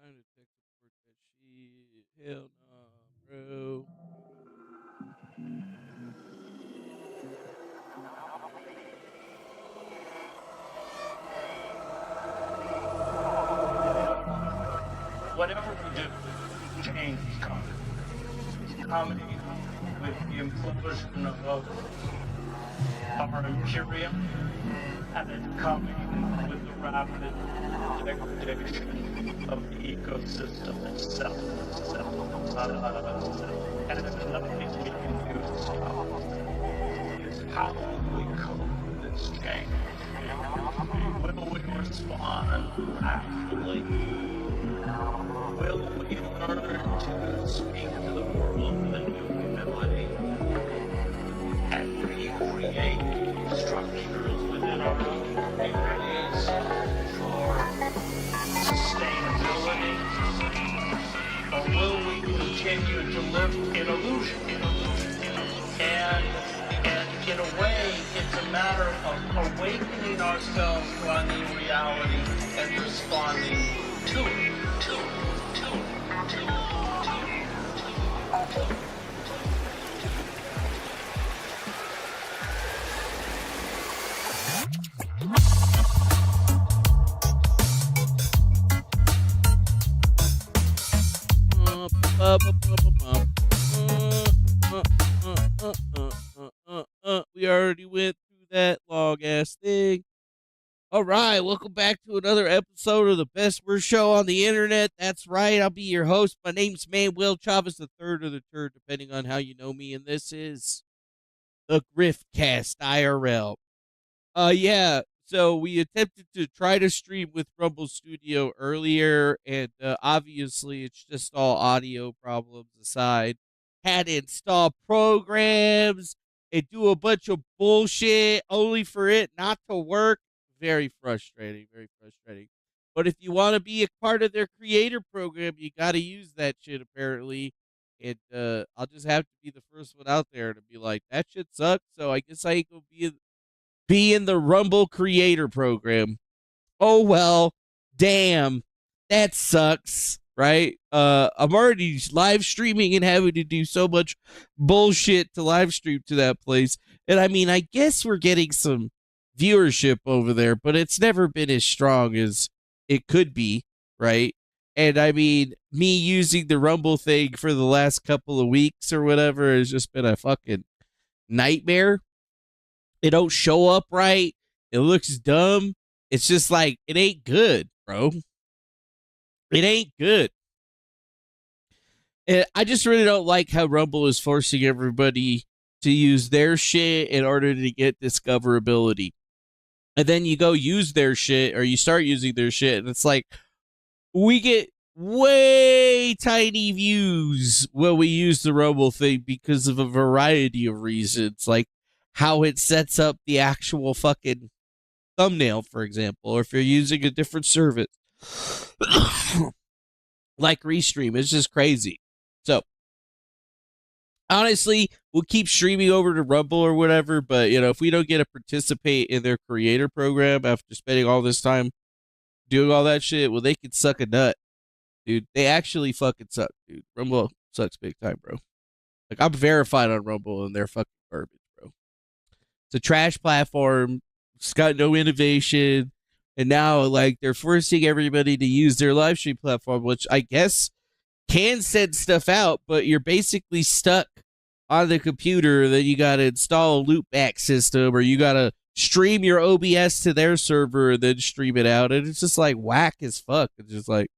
Time to tech report that shit. Hell nah, bro. Whatever we do, change is coming with the implosion of our imperium, and it's coming with the rapid degradation of the ecosystem itself. And there's nothing we can do to stop it. It's how we cope with this change. Will we respond rationally? Will we learn to speak to the world with a new humility and recreate structures within our own communities for sustainability? Or will we continue to live in illusion? And in a way, it's a matter of awakening ourselves to our new reality and responding to it. We already went through that long ass thing. All right, welcome back to another episode of the best worst show on the internet. That's right, I'll be your host. My name's Manuel Chavez the third or the third, depending on how you know me, and this is the Griftcast IRL. Yeah. So we attempted to try to stream with Rumble Studio earlier, and obviously it's just all audio problems aside. Had to install programs and do a bunch of bullshit only for it not to work. Very frustrating. Very frustrating. But if you want to be a part of their creator program, you got to use that shit apparently. And I'll just have to be the first one out there to be like, that shit sucks. So I guess I ain't gonna be in the Rumble Creator Program. Oh well, damn, that sucks, right? I'm already live streaming and having to do so much bullshit to live stream to that place, and I mean, I guess we're getting some viewership over there, but it's never been as strong as it could be, right? And I mean, me using the Rumble thing for the last couple of weeks or whatever has just been a fucking nightmare. It don't show up right. It looks dumb. It's just like it ain't good, bro. It ain't good. And I just really don't like how Rumble is forcing everybody to use their shit in order to get discoverability. And then you go use their shit or you start using their shit and it's like we get way tiny views when we use the Rumble thing because of a variety of reasons, like how it sets up the actual fucking thumbnail, for example, or if you're using a different service like Restream. It's just crazy. So honestly, we'll keep streaming over to Rumble or whatever, but if we don't get to participate in their creator program after spending all this time doing all that shit, well, they can suck a nut, dude. They actually fucking suck, dude. Rumble sucks big time, bro. Like, I'm verified on Rumble and they're fucking garbage, bro. It's a trash platform. It's got no innovation. And now, like, they're forcing everybody to use their live stream platform, which I guess can send stuff out, but you're basically stuck on the computer. Then you got to install a loopback system, or you got to stream your OBS to their server and then stream it out. And it's just like whack as fuck. It's just like,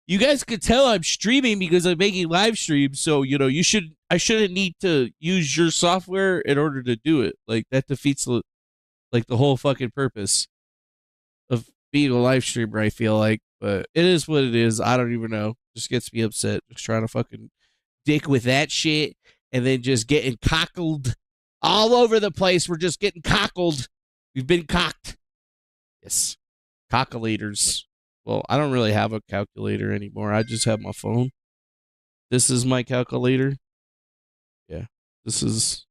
you guys could tell I'm streaming because I'm making live streams. So, I shouldn't need to use your software in order to do it. Like, that defeats the whole fucking purpose of being a live streamer, I feel like. But it is what it is. I don't even know. Just gets me upset. Just trying to fucking dick with that shit and then just getting cockled all over the place. We're just getting cockled. We've been cocked. Yes. Calculators. Well, I don't really have a calculator anymore. I just have my phone. This is my calculator. Yeah. This is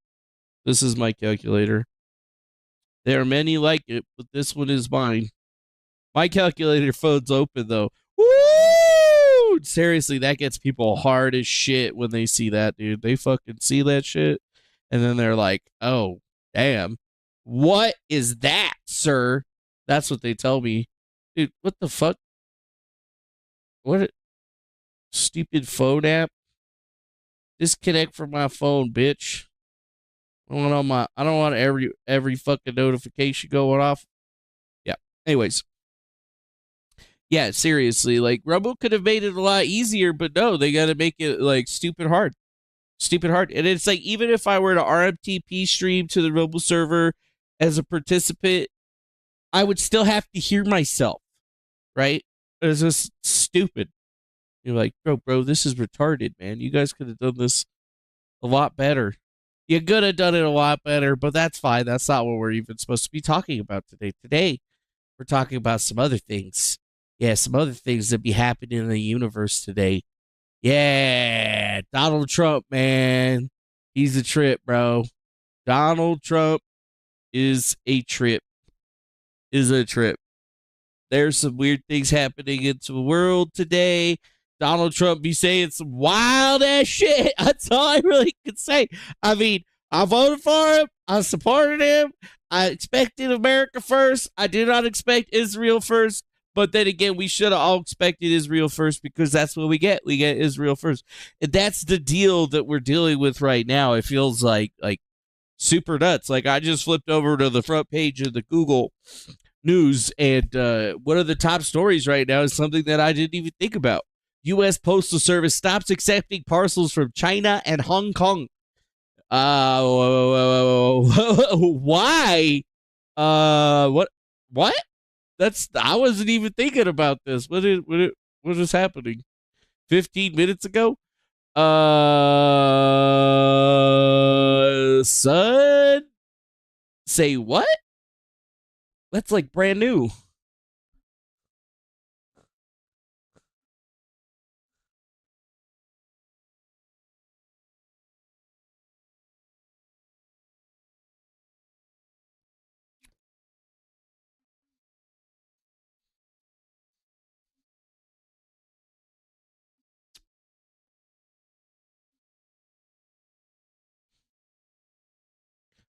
my calculator. There are many like it, but this one is mine. My calculator phone's open though. Woo! Seriously, that gets people hard as shit when they see that, dude. They fucking see that shit, and then they're like, "Oh, damn, what is that, sir?" That's what they tell me, dude. What the fuck? What stupid phone app? Disconnect from my phone, bitch. I don't want every fucking notification going off. Yeah. Anyways. Yeah, seriously, like Rumble could have made it a lot easier, but no, they got to make it like stupid hard. Stupid hard. And it's like even if I were to RMTP stream to the Rumble server as a participant, I would still have to hear myself, right? It's just stupid. You're like, bro, this is retarded, man. You guys could have done this a lot better. You could have done it a lot better, but that's fine. That's not what we're even supposed to be talking about today. Today, we're talking about some other things. Yeah, some other things that be happening in the universe today. Yeah, Donald Trump, man. He's a trip, bro. Donald Trump is a trip. There's some weird things happening into the world today. Donald Trump be saying some wild ass shit. That's all I really could say. I mean, I voted for him. I supported him. I expected America first. I did not expect Israel first. But then again, we should have all expected Israel first because that's what we get. We get Israel first. And that's the deal that we're dealing with right now. It feels like super nuts. Like I just flipped over to the front page of the Google News, and one of the top stories right now is something that I didn't even think about. U.S. Postal Service stops accepting parcels from China and Hong Kong. Why? What? I wasn't even thinking about this. What is happening? 15 minutes ago? Son? Say what? That's like brand new.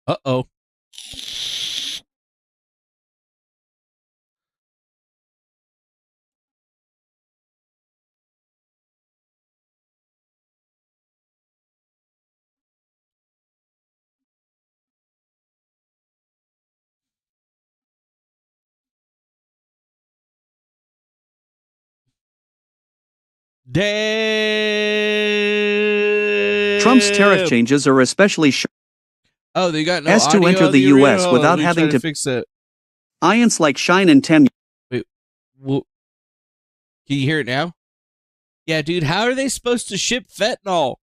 Uh-oh. Damn. Trump's tariff changes are especially Oh, they got no as to enter the U.S. without having to fix it. Ions like Shine and Tem. Wait, can you hear it now? Yeah, dude, how are they supposed to ship fentanyl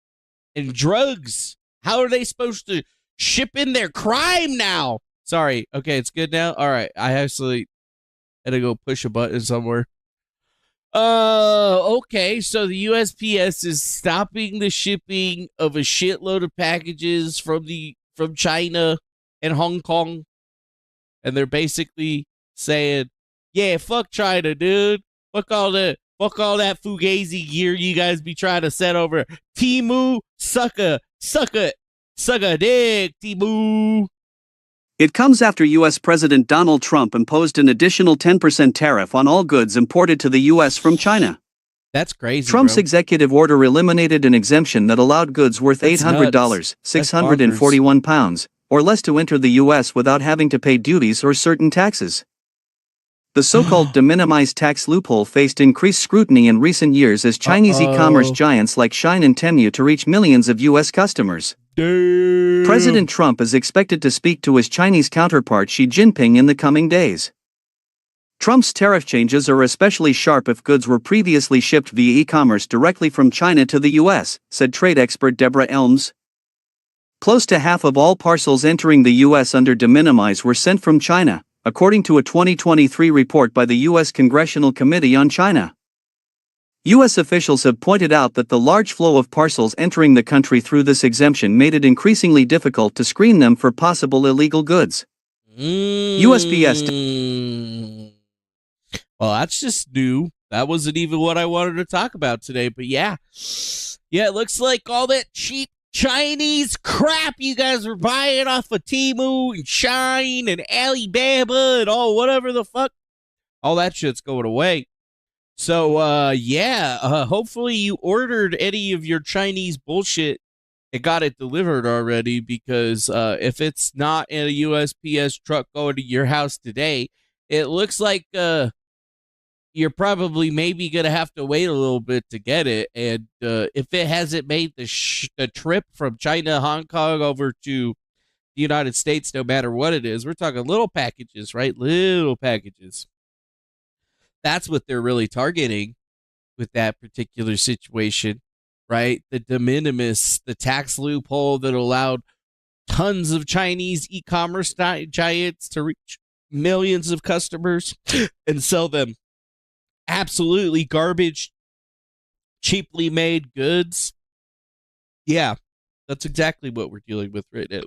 and drugs? How are they supposed to ship in their crime now? Sorry. Okay, it's good now. All right, I actually had to go push a button somewhere. Okay, so the USPS is stopping the shipping of a shitload of packages from China and Hong Kong, and they're basically saying, "Yeah, fuck China, dude. Fuck all that fugazi gear you guys be trying to set over. Timu, sucker dick, Timu." It comes after U.S. President Donald Trump imposed an additional 10% tariff on all goods imported to the U.S. from China. That's crazy. Trump's executive order eliminated an exemption that allowed goods worth $800, 641 pounds, or less to enter the U.S. without having to pay duties or certain taxes. The so-called de minimis tax loophole faced increased scrutiny in recent years as Chinese e-commerce giants like Shine and Temu to reach millions of U.S. customers. Damn. President Trump is expected to speak to his Chinese counterpart Xi Jinping in the coming days. Trump's tariff changes are especially sharp if goods were previously shipped via e-commerce directly from China to the U.S., said trade expert Deborah Elms. Close to half of all parcels entering the U.S. under de minimis were sent from China, according to a 2023 report by the U.S. Congressional Committee on China. U.S. officials have pointed out that the large flow of parcels entering the country through this exemption made it increasingly difficult to screen them for possible illegal goods. USPS. Well, that's just new. That wasn't even what I wanted to talk about today, but yeah. Yeah, it looks like all that cheap Chinese crap you guys were buying off of Temu and Shine and Alibaba and all whatever the fuck, all that shit's going away. So, hopefully you ordered any of your Chinese bullshit and got it delivered already, because if it's not in a USPS truck going to your house today, it looks like you're probably maybe going to have to wait a little bit to get it. And if it hasn't made the trip from China, Hong Kong over to the United States, no matter what it is, we're talking little packages, right? Little packages. That's what they're really targeting with that particular situation, right? The de minimis, the tax loophole that allowed tons of Chinese e-commerce giants to reach millions of customers and sell them absolutely garbage, cheaply made goods. Yeah, that's exactly what we're dealing with right now.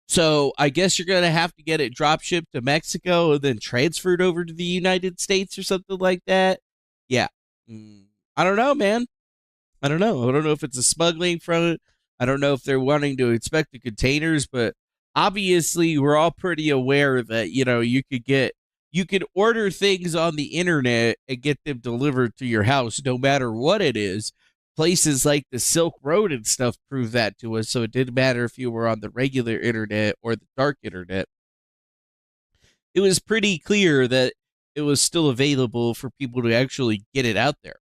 So I guess you're going to have to get it drop shipped to Mexico and then transferred over to the United States or something like that. Yeah. I don't know, man. I don't know. I don't know if it's a smuggling from it. I don't know if they're wanting to inspect the containers, but obviously we're all pretty aware that, you could order things on the internet and get them delivered to your house no matter what it is. Places like the Silk Road and stuff prove that to us, so it didn't matter if you were on the regular internet or the dark internet. It was pretty clear that it was still available for people to actually get it out there.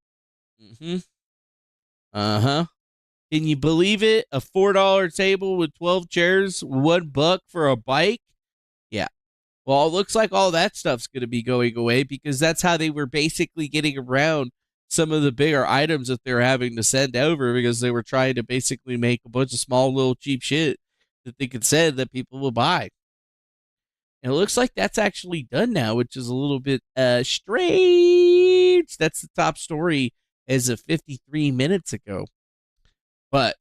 Uh-huh. Can you believe it? A $4 table with 12 chairs, $1 for a bike? Yeah. Well, it looks like all that stuff's going to be going away, because that's how they were basically getting around some of the bigger items that they're having to send over, because they were trying to basically make a bunch of small little cheap shit that they could send that people will buy. And it looks like that's actually done now, which is a little bit strange. That's the top story as of 53 minutes ago. But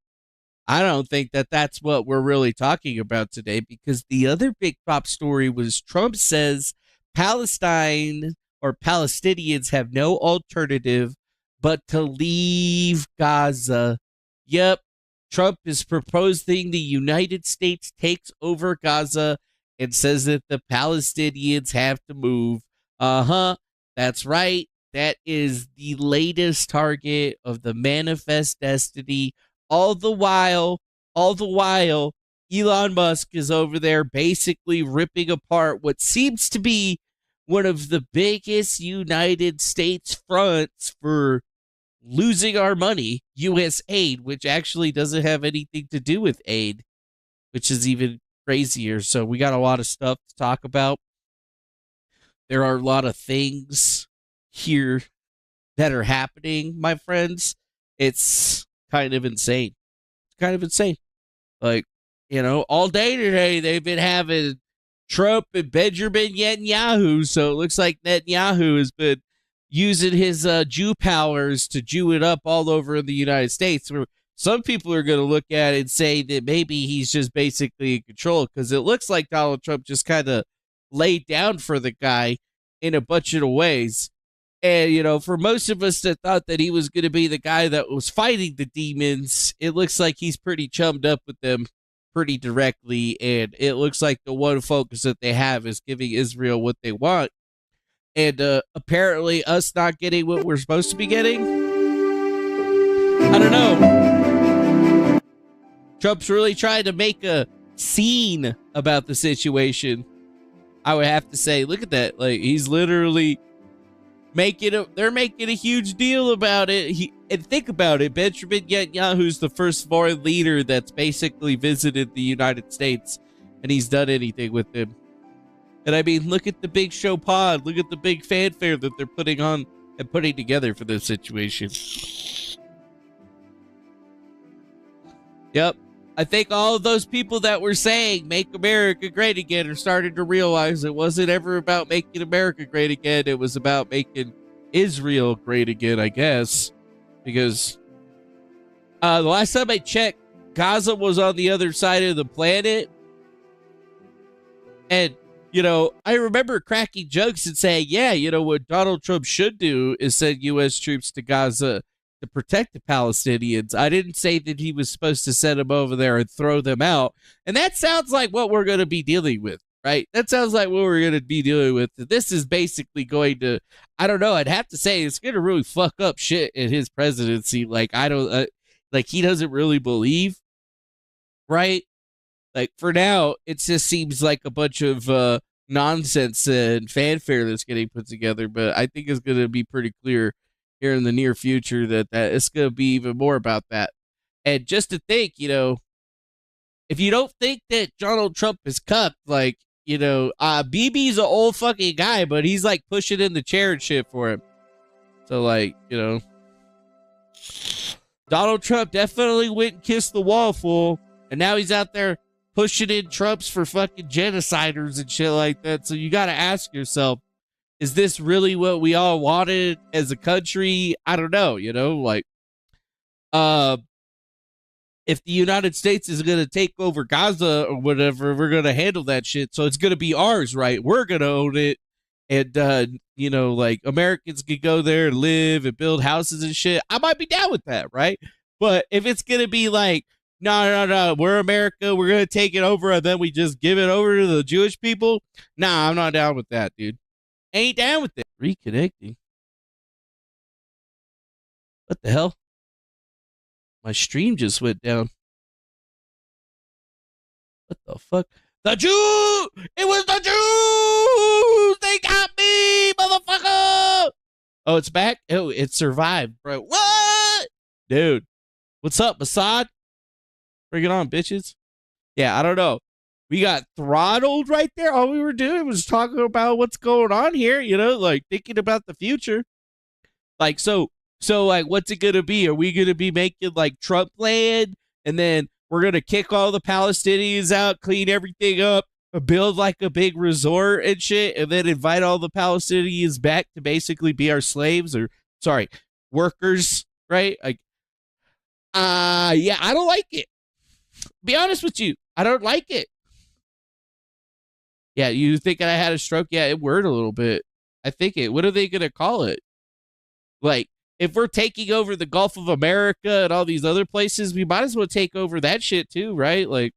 I don't think that that's what we're really talking about today, because the other big top story was Trump says Palestine or Palestinians have no alternative but to leave Gaza. Yep, Trump is proposing the United States takes over Gaza and says that the Palestinians have to move. That's right. That is the latest target of the manifest destiny. All the while, Elon Musk is over there basically ripping apart what seems to be one of the biggest United States fronts for losing our money, USAID, which actually doesn't have anything to do with aid, which is even crazier. So we got a lot of stuff to talk about. There are a lot of things here that are happening, my friends. It's kind of insane. Like, all day today they've been having Trump and Benjamin Netanyahu. So it looks like Netanyahu has been using his Jew powers to Jew it up all over in the United States. Where some people are going to look at it and say that maybe he's just basically in control, because it looks like Donald Trump just kind of laid down for the guy in a bunch of ways. And, for most of us that thought that he was going to be the guy that was fighting the demons, it looks like he's pretty chummed up with them pretty directly. And it looks like the one focus that they have is giving Israel what they want. And apparently us not getting what we're supposed to be getting. I don't know. Trump's really trying to make a scene about the situation. I would have to say, look at that. Like, he's literally they're making a huge deal about it. And think about it. Benjamin Netanyahu's the first foreign leader that's basically visited the United States, and he's done anything with them. And I mean, look at the big show pod. Look at the big fanfare that they're putting on and putting together for this situation. Yep. I think all of those people that were saying make America great again are starting to realize it wasn't ever about making America great again. It was about making Israel great again, I guess. Because the last time I checked, Gaza was on the other side of the planet. And I remember cracking jokes and saying, yeah, what Donald Trump should do is send U.S. troops to Gaza to protect the Palestinians. I didn't say that he was supposed to send them over there and throw them out. And that sounds like what we're going to be dealing with, right? That sounds like what we're going to be dealing with. This is basically going to, I don't know, I'd have to say it's going to really fuck up shit in his presidency. Like, he doesn't really believe, right? Like, for now, it just seems like a bunch of nonsense and fanfare that's getting put together. But I think it's going to be pretty clear here in the near future that it's going to be even more about that. And just to think, if you don't think that Donald Trump is cucked, like, BB's an old fucking guy, but he's like pushing in the chair and shit for him. So, like, Donald Trump definitely went and kissed the wall, fool. And now he's out there pushing in Trumps for fucking genociders and shit like that. So you got to ask yourself, is this really what we all wanted as a country? I don't know, like, if the United States is going to take over Gaza or whatever, we're going to handle that shit. So it's going to be ours, right? We're going to own it. And, like, Americans can go there and live and build houses and shit. I might be down with that, right? But if it's going to be like, no, we're America, we're going to take it over, and then we just give it over to the Jewish people, nah, I'm not down with that, dude. Ain't down with it. Reconnecting. What the hell? My stream just went down. What the fuck? The Jew! It was the Jews! They got me, motherfucker! Oh, it's back? Oh, it survived, bro. What? Dude. What's up, Mossad? Bring it on, bitches. Yeah, I don't know. We got throttled right there. All we were doing was talking about what's going on here, like thinking about the future. Like, so like, what's it going to be? Are we going to be making like Trump land? And then we're going to kick all the Palestinians out, clean everything up, build like a big resort and shit, and then invite all the Palestinians back to basically be our slaves or, sorry, workers, right? Like, yeah, I don't like it. Be honest with you. I don't like it. Yeah, you think I had a stroke? Yeah, it worked a little bit. I think it. What are they going to call it? Like, if we're taking over the Gulf of America and all these other places, we might as well take over that shit too, right? Like,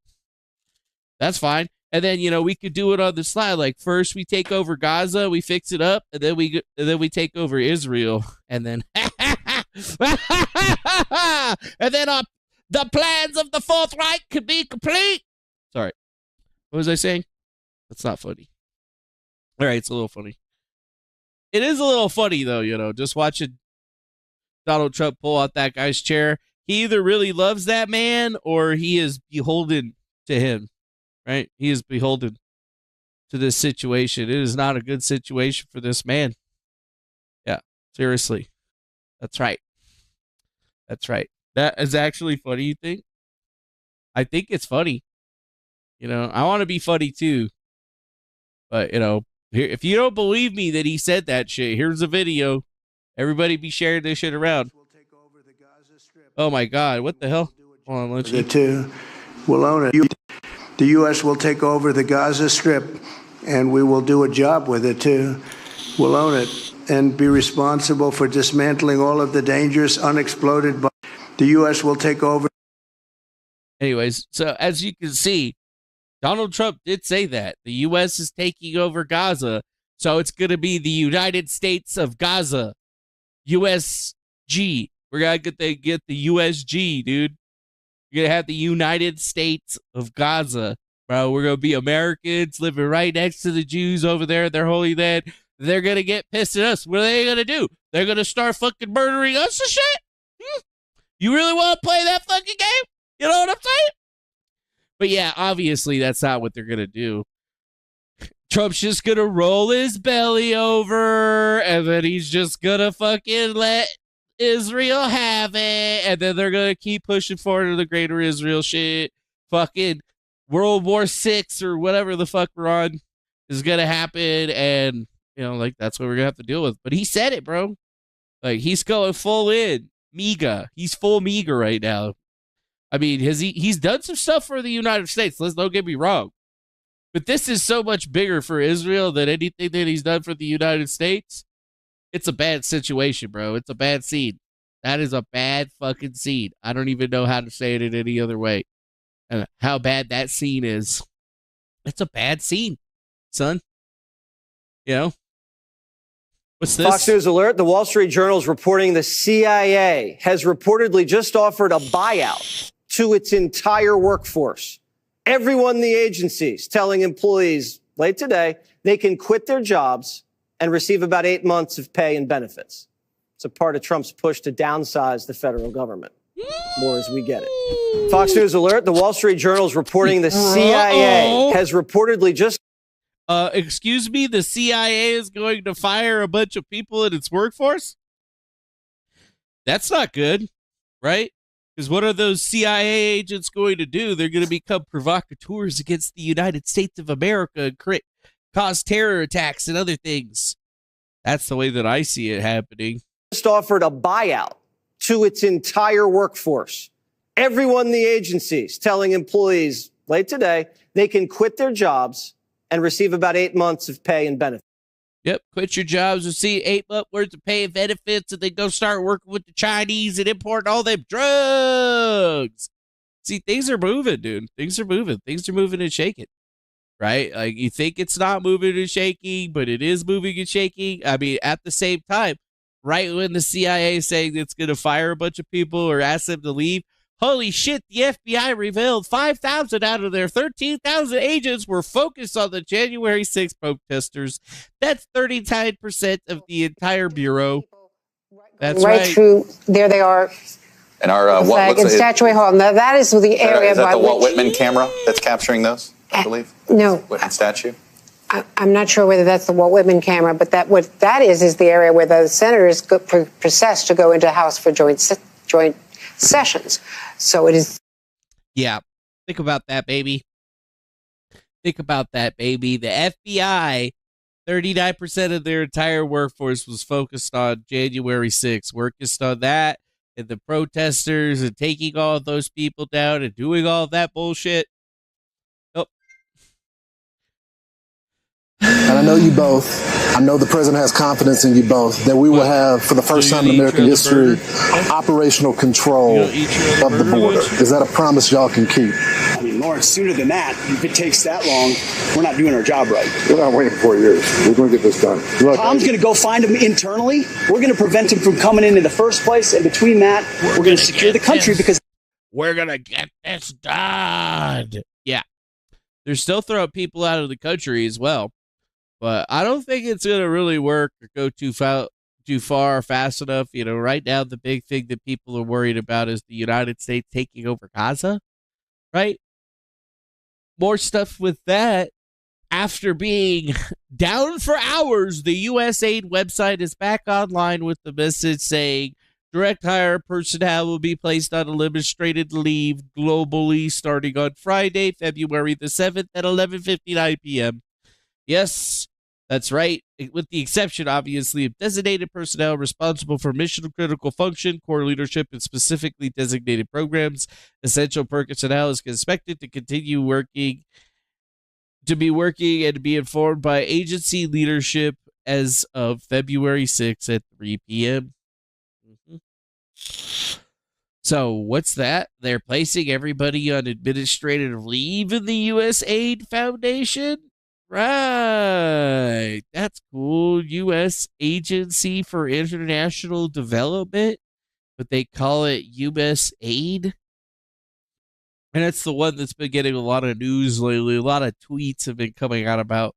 that's fine. And then, we could do it on the slide. Like, first we take over Gaza, we fix it up, and then we take over Israel. And then, and then the plans of the Fourth Reich could be complete. Sorry. What was I saying? That's not funny. All right, it's a little funny. It is a little funny, though, just watching Donald Trump pull out that guy's chair. He either really loves that man or he is beholden to him, right? He is beholden to this situation. It is not a good situation for this man. Yeah, seriously. That's right. That's right. That is actually funny, you think? I think it's funny. I want to be funny too. But, if you don't believe me that he said that shit, here's a video. Everybody be sharing this shit around. Oh my God, what the hell? Hold on, let's see. We'll own it. The U.S. will take over the Gaza Strip, and we will do a job with it too. We'll own it and be responsible for dismantling all of the dangerous unexploded bombs. The U.S. will take over. Anyways, so as you can see, Donald Trump did say that. The U.S. is taking over Gaza, so it's going to be the United States of Gaza. USG. We're going to get the USG, dude. You're going to have the United States of Gaza. Bro, we're going to be Americans living right next to the Jews over there at their holy land. They're going to get pissed at us. What are they going to do? They're going to start fucking murdering us and shit? You really want to play that fucking game? You know what I'm saying? But yeah, obviously that's not what they're going to do. Trump's just going to roll his belly over, and then he's just going to fucking let Israel have it, and then they're going to keep pushing forward to the greater Israel shit. Fucking World War VI or whatever the fuck we're on is going to happen, and, like, that's what we're going to have to deal with. But he said it, bro. Like, he's going full in. MEGA. He's full MEGA right now. I mean, he's done some stuff for the United States. Let's don't get me wrong. But this is so much bigger for Israel than anything that he's done for the United States. It's a bad situation, bro. It's a bad scene. That is a bad fucking scene. I don't even know how to say it in any other way. And how bad that scene is. It's a bad scene, son. You know? What's this? Fox News alert. The Wall Street Journal is reporting the CIA has reportedly just offered a buyout to its entire workforce. Everyone in the agencies telling employees late today they can quit their jobs and receive about 8 months of pay and benefits. It's a part of Trump's push to downsize the federal government. More as we get it. Fox News alert. The Wall Street Journal is reporting the CIA has reportedly just... excuse me, the CIA is going to fire a bunch of people in its workforce? That's not good, right? Because what are those CIA agents going to do? They're going to become provocateurs against the United States of America and cause terror attacks and other things. That's the way that I see it happening. Just offered a buyout to its entire workforce. Everyone in the agencies telling employees late today they can quit their jobs and receive about 8 months of pay and benefits. Yep, quit your jobs, receive 8 months worth of pay and benefits, and then go start working with the Chinese and importing all them drugs. See, things are moving, dude. Things are moving. Things are moving and shaking, right? Like, you think it's not moving and shaking, but it is moving and shaking. I mean, at the same time, right when the CIA is saying it's going to fire a bunch of people or ask them to leave, holy shit, the FBI revealed 5,000 out of their 13,000 agents were focused on the January 6th protesters. That's 39% of the entire bureau. That's right. Through, there they are. And our in Statuary Hall. Now, that is the area is that by the Walt which, Whitman camera that's capturing those, I believe? No. Whitman statue? I'm not sure whether that's the Walt Whitman camera, but what that is the area where the senators process to go into the House for joint sessions. So it is. Yeah. Think about that, baby. Think about that, baby. The FBI, 39% of their entire workforce was focused on January 6th, focused on that and the protesters and taking all of those people down and doing all of that bullshit. Oh. And I know you both. I know the president has confidence in you both that we will have, for the first time in American history, operational control of the border. Is that a promise y'all can keep? I mean, Lawrence, sooner than that, if it takes that long, we're not doing our job right. We're not waiting 4 years. We're going to get this done. Tom's going to go find him internally. We're going to prevent him from coming in the first place. And between that, we're going to secure the country because we're going to get this done. Yeah. They're still throwing people out of the country as well. But I don't think it's going to really work or go too far fast enough. You know, right now, the big thing that people are worried about is the United States taking over Gaza, right? More stuff with that. After being down for hours, the USAID website is back online with the message saying direct hire personnel will be placed on administrative leave globally starting on Friday, February the 7th at 11:59 p.m. Yes, that's right. With the exception, obviously, of designated personnel responsible for mission-critical function, core leadership, and specifically designated programs, essential personnel is expected to continue working and to be informed by agency leadership as of February 6th at 3 p.m. So what's that? They're placing everybody on administrative leave in the USAID Foundation? Right. That's cool. U.S. Agency for International Development, but they call it USAID. And it's the one that's been getting a lot of news lately. A lot of tweets have been coming out about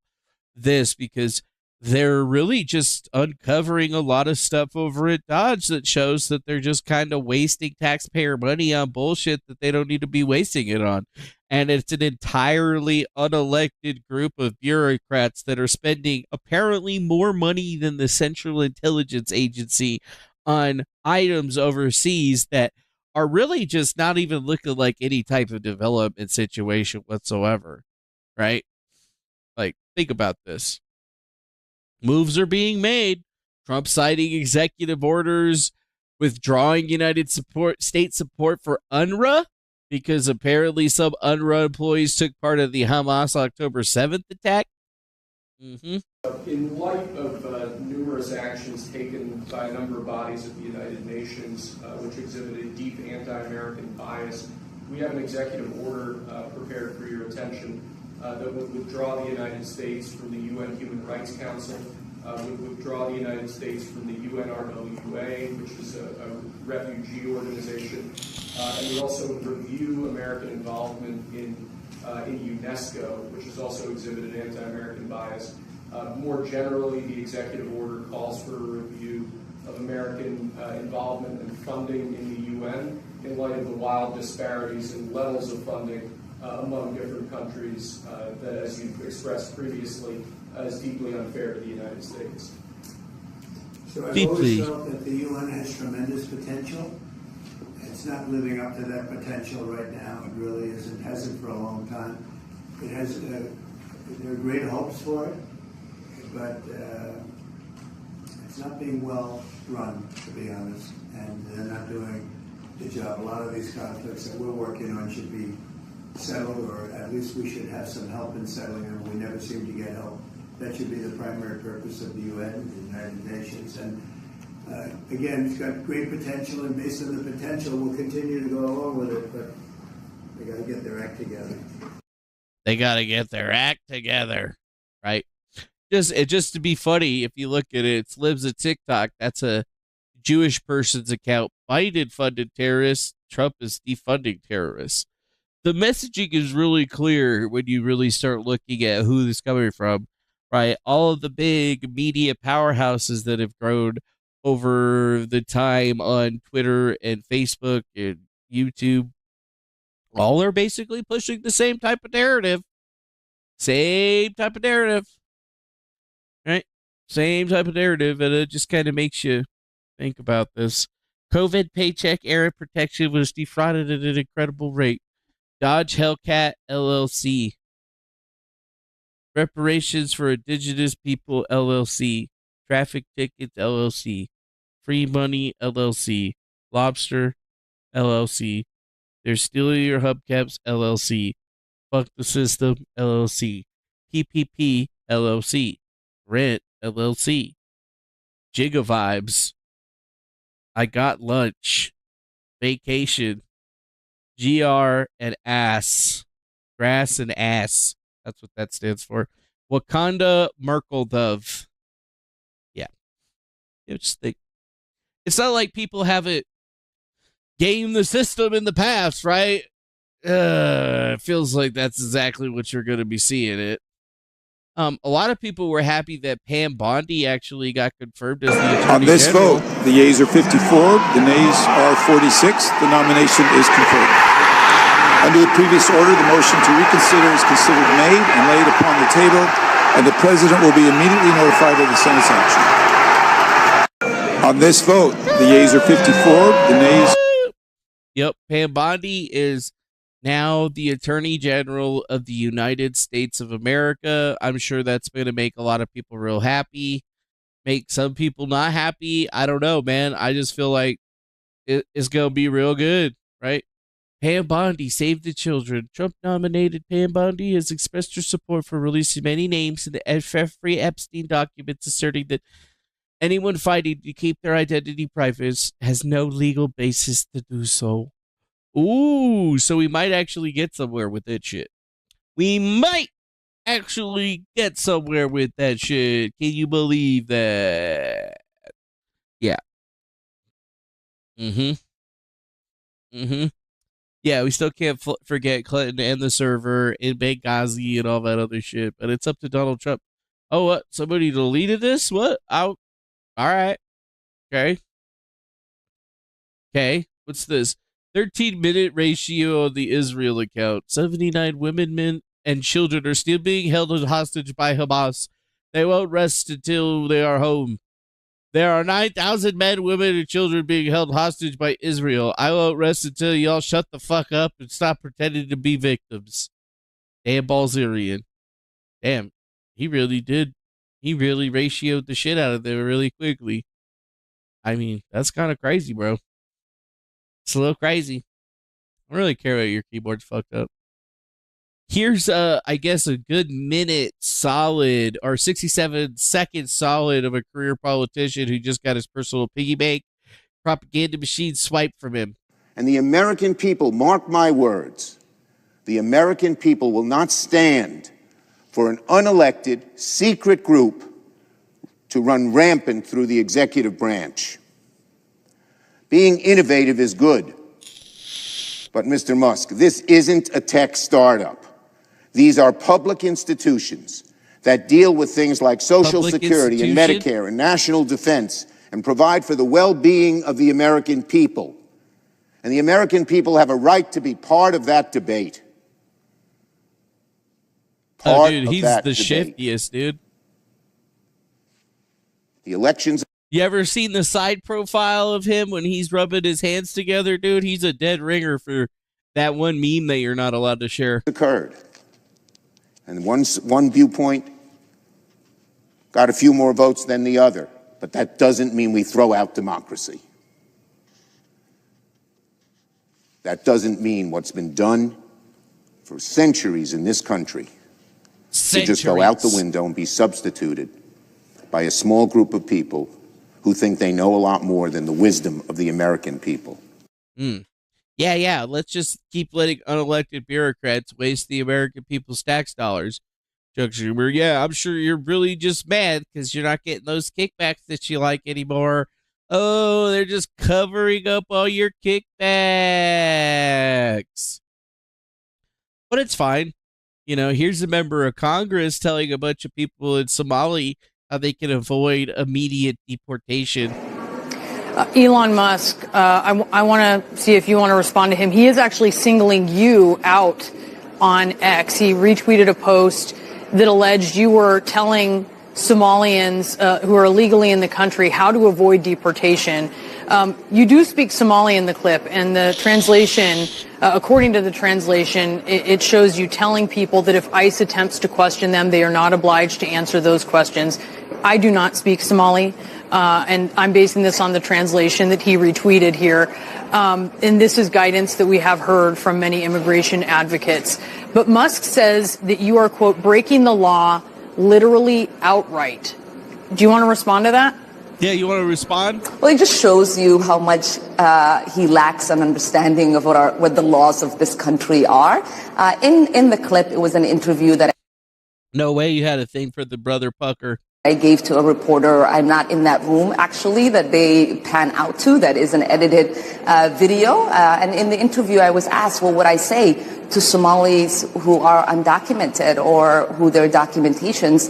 this because they're really just uncovering a lot of stuff over at Dodge that shows that they're just kind of wasting taxpayer money on bullshit that they don't need to be wasting it on. And it's an entirely unelected group of bureaucrats that are spending apparently more money than the Central Intelligence Agency on items overseas that are really just not even looking like any type of development situation whatsoever, right? Like, think about this. Moves are being made. Trump citing executive orders withdrawing United States support for UNRWA. because apparently some UNRWA employees took part of the Hamas October 7th attack. In light of numerous actions taken by a number of bodies of the United Nations, which exhibited deep anti-American bias, we have an executive order prepared for your attention that would withdraw the United States from the UN Human Rights Council, would withdraw the United States from the UNRWA, which is a refugee organization, and would also review American involvement in UNESCO, which has also exhibited anti-American bias. More generally, the executive order calls for a review of American involvement and funding in the UN in light of the wild disparities in levels of funding among different countries that, as you've expressed previously, is deeply unfair to the United States. So I've always felt that the UN has tremendous potential. It's not living up to that potential right now. It really isn't, hasn't for a long time. It has, there are great hopes for it, but it's not being well run, to be honest, and they're not doing the job. A lot of these conflicts that we're working on should be settled, or at least we should have some help in settling them. We never seem to get help. That should be the primary purpose of the UN, the United Nations, and again, it's got great potential, and based on the potential, we'll continue to go along with it, but they got to get their act together. They got to get their act together, right? Just to be funny, if you look at it, it's Libs of TikTok. That's a Jewish person's account. Biden funded terrorists. Trump is defunding terrorists. The messaging is really clear when you really start looking at who this is coming from, right? All of the big media powerhouses that have grown over the time on Twitter and Facebook and YouTube, all are basically pushing the same type of narrative. Same type of narrative. Right? Same type of narrative, and it just kind of makes you think about this. COVID paycheck era protection was defrauded at an incredible rate. Dodge Hellcat LLC. Reparations for Indigenous People LLC. Traffic Tickets LLC. Free Money LLC. Lobster LLC. They're stealing your hubcaps LLC. Fuck the System LLC. PPP LLC. Rent LLC. Gigavibes. I Got Lunch. Vacation. GR and ass. Grass and ass. That's what that stands for. Wakanda Merkel Dove. Yeah. Just think. It's not like people haven't gamed the system in the past, right? It feels like that's exactly what you're going to be seeing it. A lot of people were happy that Pam Bondi actually got confirmed as the Attorney General. On this vote, the yeas are 54, the nays are 46. The nomination is confirmed. Under the previous order, the motion to reconsider is considered made and laid upon the table, and the President will be immediately notified of the Senate's action. On this vote, the yeas are 54, the nays... Yep, Pam Bondi is now the Attorney General of the United States of America. I'm sure that's going to make a lot of people real happy, make some people not happy. I don't know, man. I just feel like it's going to be real good, right? Pam Bondi, Save the Children. Trump nominated Pam Bondi has expressed her support for releasing many names in the free Epstein documents, asserting that anyone fighting to keep their identity private has no legal basis to do so. Ooh, so we might actually get somewhere with that shit. We might actually get somewhere with that shit. Can you believe that? Yeah. Yeah, we still can't forget Clinton and the server in Benghazi and all that other shit, but it's up to Donald Trump. Oh, what? Somebody deleted this? What? All right. Okay. What's this? 13-minute ratio on the Israel account. 79 women, men, and children are still being held hostage by Hamas. They won't rest until they are home. There are 9,000 men, women, and children being held hostage by Israel. I won't rest until y'all shut the fuck up and stop pretending to be victims. Damn Balzerian. Damn. He really did. He really ratioed the shit out of them really quickly. I mean, that's kind of crazy, bro. It's a little crazy. I don't really care about your keyboard's fucked up. Here's, I guess, a good minute solid, or 67 seconds solid of a career politician who just got his personal piggy bank propaganda machine swiped from him. And the American people, mark my words, the American people will not stand for an unelected, secret group to run rampant through the executive branch. Being innovative is good. But, Mr. Musk, this isn't a tech startup. These are public institutions that deal with things like Social Security and Medicare and national defense and provide for the well-being of the American people. And the American people have a right to be part of that debate. Oh, dude, he's the shiftiest, dude. The elections. You ever seen the side profile of him when he's rubbing his hands together, dude? He's a dead ringer for that one meme that you're not allowed to share. Occurred. And one viewpoint got a few more votes than the other. But that doesn't mean we throw out democracy. That doesn't mean what's been done for centuries in this country to just go out the window and be substituted by a small group of people who think they know a lot more than the wisdom of the American people. Yeah. Let's just keep letting unelected bureaucrats waste the American people's tax dollars. Chuck Schumer, yeah, I'm sure you're really just mad because you're not getting those kickbacks that you like anymore. Oh, they're just covering up all your kickbacks. But it's fine. You know, here's a member of Congress telling a bunch of people in Somalia how they can avoid immediate deportation. Elon Musk, I want to see if you want to respond to him. He is actually singling you out on X. He retweeted a post that alleged you were telling Somalians who are illegally in the country how to avoid deportation. You do speak Somali in the clip, and the translation, according to the translation, it shows you telling people that if ICE attempts to question them, they are not obliged to answer those questions. I do not speak Somali, and I'm basing this on the translation that he retweeted here. And this is guidance that we have heard from many immigration advocates. But Musk says that you are, quote, breaking the law literally outright. Do you want to respond to that? Yeah, you want to respond? Well, it just shows you how much he lacks an understanding of what the laws of this country are. In the clip, it was an interview that No way you had a thing for the brother Pucker. I gave to a reporter. I'm not in that room, actually, that they pan out to. That is an edited video. And in the interview, I was asked, well, what I say to Somalis who are undocumented or who their documentations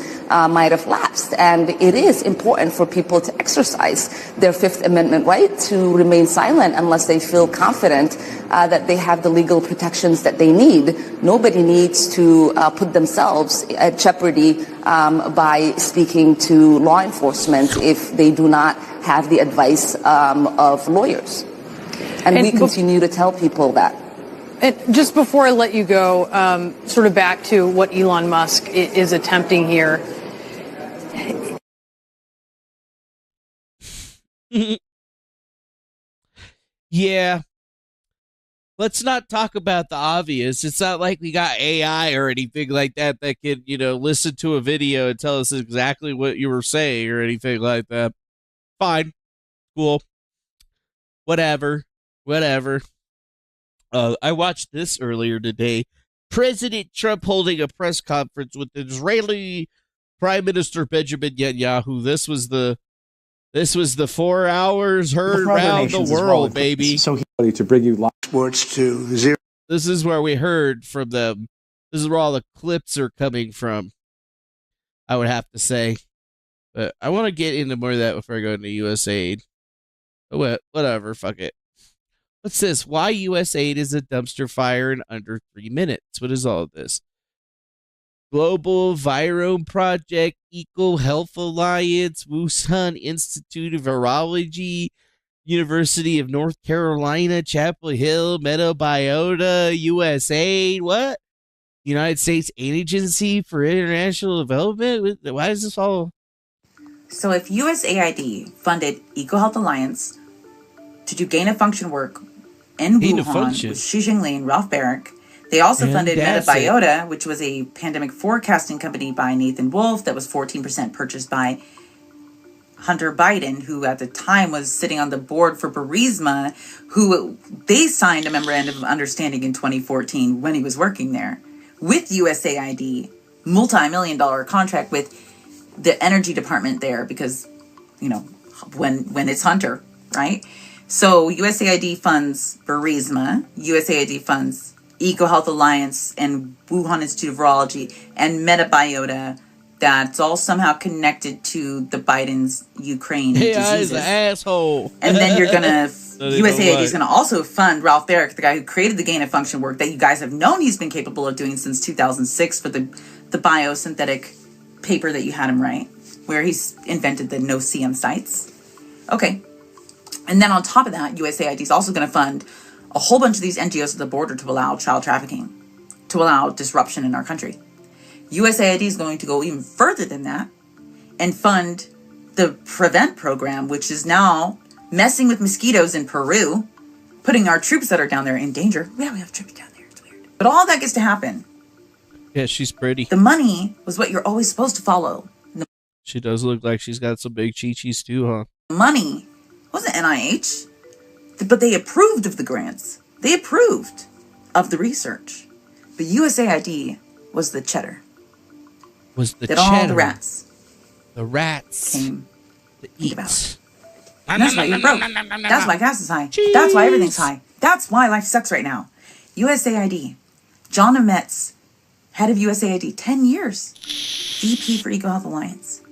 might have lapsed. And it is important for people to exercise their Fifth Amendment right to remain silent unless they feel confident that they have the legal protections that they need. Nobody needs to put themselves at jeopardy by speaking to law enforcement if they do not have the advice of lawyers. And we continue to tell people that. And just before I let you go, sort of back to what Elon Musk is attempting here. Yeah. Let's not talk about the obvious. It's not like we got AI or anything like that that can, listen to a video and tell us exactly what you were saying or anything like that. Fine. Cool. Whatever. I watched this earlier today. President Trump holding a press conference with Israeli Prime Minister Benjamin Netanyahu. This was the 4 hours heard around the world, baby. So to bring you live sports to zero. This is where we heard from them. This is where all the clips are coming from, I would have to say. But I want to get into more of that before I go into USAID. But whatever, fuck it. What's this? Why USAID is a dumpster fire in under 3 minutes. What is all of this? Global Virome Project, Eco Health Alliance, Wuhan Institute of Virology, University of North Carolina, Chapel Hill, Metabiota, USAID, what? United States Agency for International Development? Why is this all? So if USAID funded Eco Health Alliance to do gain of function work in Wuhan with Xi Jinping and Ralph Baric. They also funded MetaBiota, which was a pandemic forecasting company by Nathan Wolff that was 14% purchased by Hunter Biden, who at the time was sitting on the board for Burisma, who they signed a memorandum of understanding in 2014 when he was working there with USAID, multi-million-dollar contract with the energy department there because, you know, when it's Hunter, right? So USAID funds Burisma, USAID funds EcoHealth Alliance and Wuhan Institute of Virology and MetaBiota. That's all somehow connected to the Biden's Ukraine diseases. He's an asshole. And then you're gonna USAID is gonna also fund Ralph Baric, the guy who created the gain of function work that you guys have known he's been capable of doing since 2006 for the biosynthetic paper that you had him write, where he's invented the no-CM sites. Okay. And then on top of that, USAID is also going to fund a whole bunch of these NGOs at the border to allow child trafficking, to allow disruption in our country. USAID is going to go even further than that and fund the PREVENT program, which is now messing with mosquitoes in Peru, putting our troops that are down there in danger. Yeah, we have troops down there. It's weird. But all that gets to happen. Yeah, she's pretty. The money was what you're always supposed to follow. She does look like she's got some big chi-chis too, huh? Money wasn't NIH, but they approved of the grants. They approved of the research. But USAID was the cheddar. Was the that cheddar. All the rats. The rats. Came to eat. And that's why you're broke. That's why gas is high. Jeez. That's why everything's high. That's why life sucks right now. USAID. John Ametz, head of USAID, 10 years. VP for EcoHealth Alliance.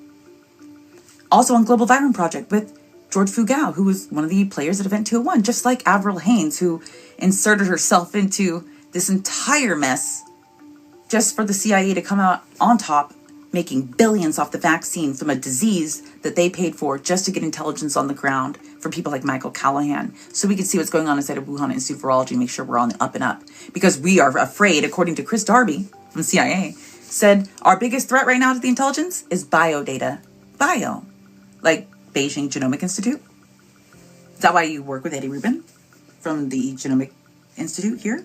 Also on Global Vitamin Project with George Fugao, who was one of the players at Event 201, just like Avril Haines, who inserted herself into this entire mess just for the CIA to come out on top, making billions off the vaccine from a disease that they paid for just to get intelligence on the ground for people like Michael Callahan, so we can see what's going on inside of Wuhan Institute of Virology, make sure we're on the up and up. Because we are afraid, according to Chris Darby from CIA, said our biggest threat right now to the intelligence is bio data. Bio. Like Beijing Genomic Institute. Is that why you work with Eddie Rubin from the Genomic Institute here?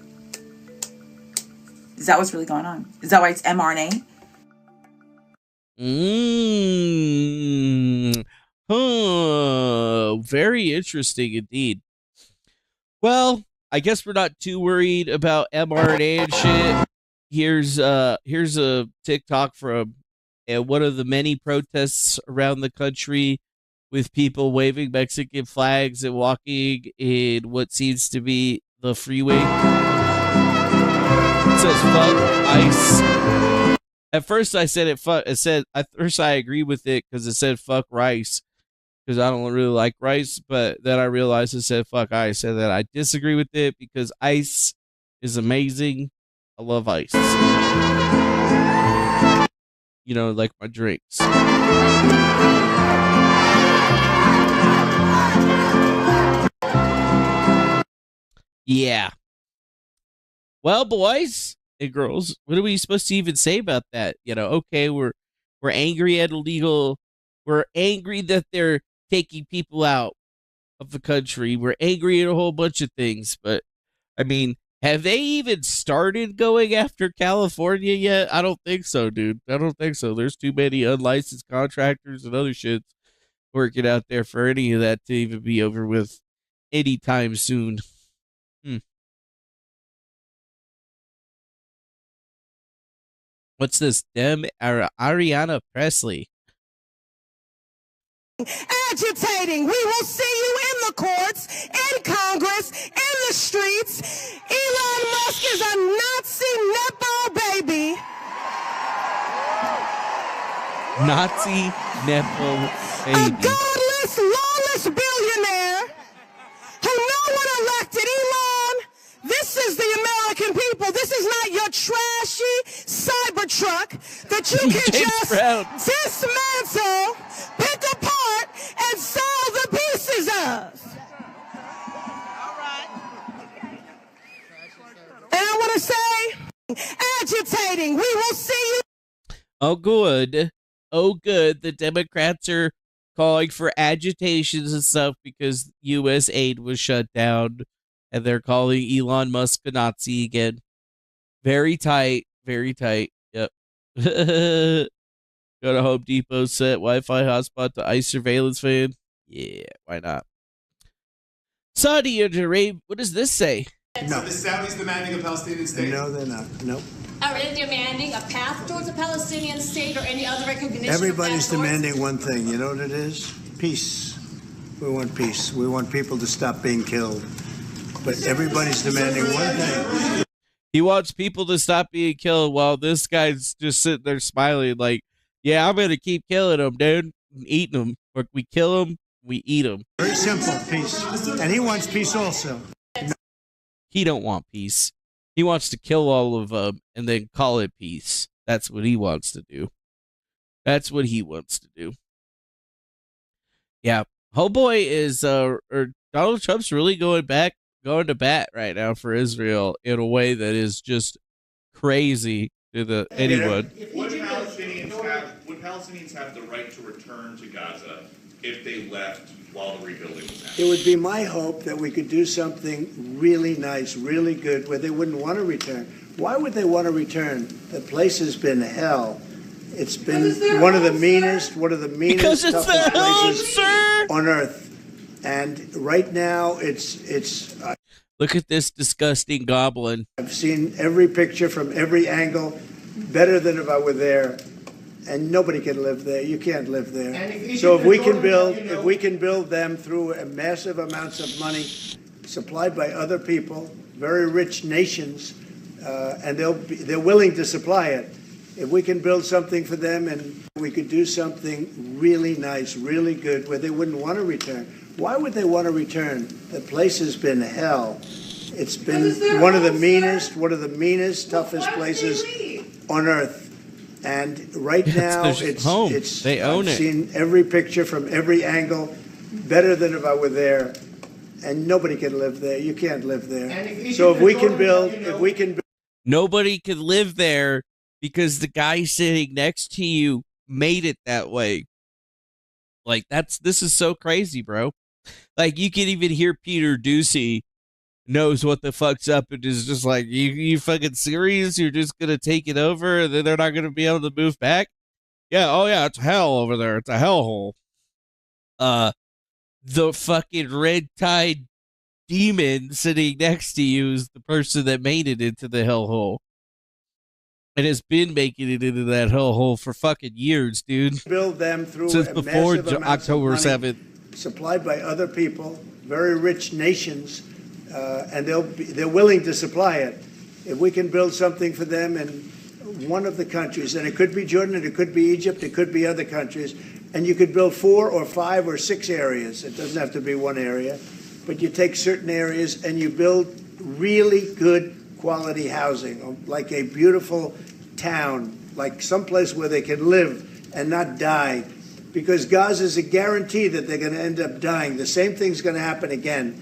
Is that what's really going on? Is that why it's mRNA? Very interesting indeed. Well, I guess we're not too worried about mRNA and shit. Here's a TikTok from one of the many protests around the country with people waving Mexican flags and walking in what seems to be the freeway. It says fuck ICE. At first I said at first I agree with it because it said fuck rice, because I don't really like rice, but then I realized it said fuck ICE, and that I disagree with it because ICE is amazing. I love ice. You know, like my drinks. Yeah. Well, boys and girls, what are we supposed to even say about that? You know, okay, we're angry at illegal. We're angry that they're taking people out of the country. We're angry at a whole bunch of things. But, I mean, have they even started going after California yet? I don't think so, dude. I don't think so. There's too many unlicensed contractors and other shit working out there for any of that to even be over with anytime soon. What's this? Ariana Presley. Agitating. We will see you in the courts, in Congress, in the streets. Elon Musk is a Nazi Nepo baby. Nazi Nepo baby. A godless, lawless billionaire who no one elected. Elon, this is the American people. This is not your trashy Cybertruck that you can just dismantle, pick apart, and sell the pieces of. And I want to say, agitating. We will see you. Oh, good. Oh, good. The Democrats are calling for agitations and stuff because U.S. aid was shut down. and they're calling Elon Musk a Nazi again. Very tight, very tight. Yep. Go to Home Depot, set Wi-Fi hotspot to ICE surveillance fan. Yeah, why not? Saudi Arabia. What does this say? No. The Saudis demanding a Palestinian state? No, they're not. Nope. Are they demanding a path towards a Palestinian state or any other recognition? Everybody's demanding one thing. You know what it is? Peace. We want peace. We want people to stop being killed. But everybody's demanding one thing. He wants people to stop being killed while this guy's just sitting there smiling like, yeah, I'm going to keep killing them, dude. Eating them. Or we kill them, we eat them. Very simple, peace. And he wants peace also. He don't want peace. He wants to kill all of them and then call it peace. That's what he wants to do. That's what he wants to do. Yeah. Homeboy is, or Donald Trump's really going to bat right now for Israel in a way that is just crazy to anyone. Would Palestinians have the right to return to Gaza if they left while the rebuilding was happening? It would be my hope that we could do something really nice, really good, where they wouldn't want to return. Why would they want to return? The place has been hell. It's been one of the meanest, toughest places on earth. And right now, it's. Look at this disgusting goblin. I've seen every picture from every angle, better than if I were there. And nobody can live there. You can't live there. So if we can build them through massive amounts of money supplied by other people, very rich nations, and they're willing to supply it. If we can build something for them and we could do something really nice, really good, where they wouldn't want to return. Why would they want to return? The place has been hell. It's been one of the meanest, toughest places on earth. And right now, it's home. They own it. I've seen every picture from every angle, better than if I were there. And nobody can live there. You can't live there. So if we can build, nobody could live there because the guy sitting next to you made it that way. Like this is so crazy, bro. Like you can even hear Peter Ducey knows what the fuck's up and is just like, you fucking serious? You're just gonna take it over and then they're not gonna be able to move back? Yeah, oh yeah, it's hell over there. It's a hellhole. The fucking red-tide demon sitting next to you is the person that made it into the hellhole. And has been making it into that hellhole for fucking years, dude. Build them through since before October 7th. Supplied by other people, very rich nations, and they're willing to supply it. If we can build something for them in one of the countries, and it could be Jordan, it could be Egypt, it could be other countries, and you could build 4 or 5 or 6 areas. It doesn't have to be one area, but you take certain areas and you build really good quality housing, like a beautiful town, like someplace where they can live and not die. Because Gaza is a guarantee that they're going to end up dying. The same thing's going to happen again.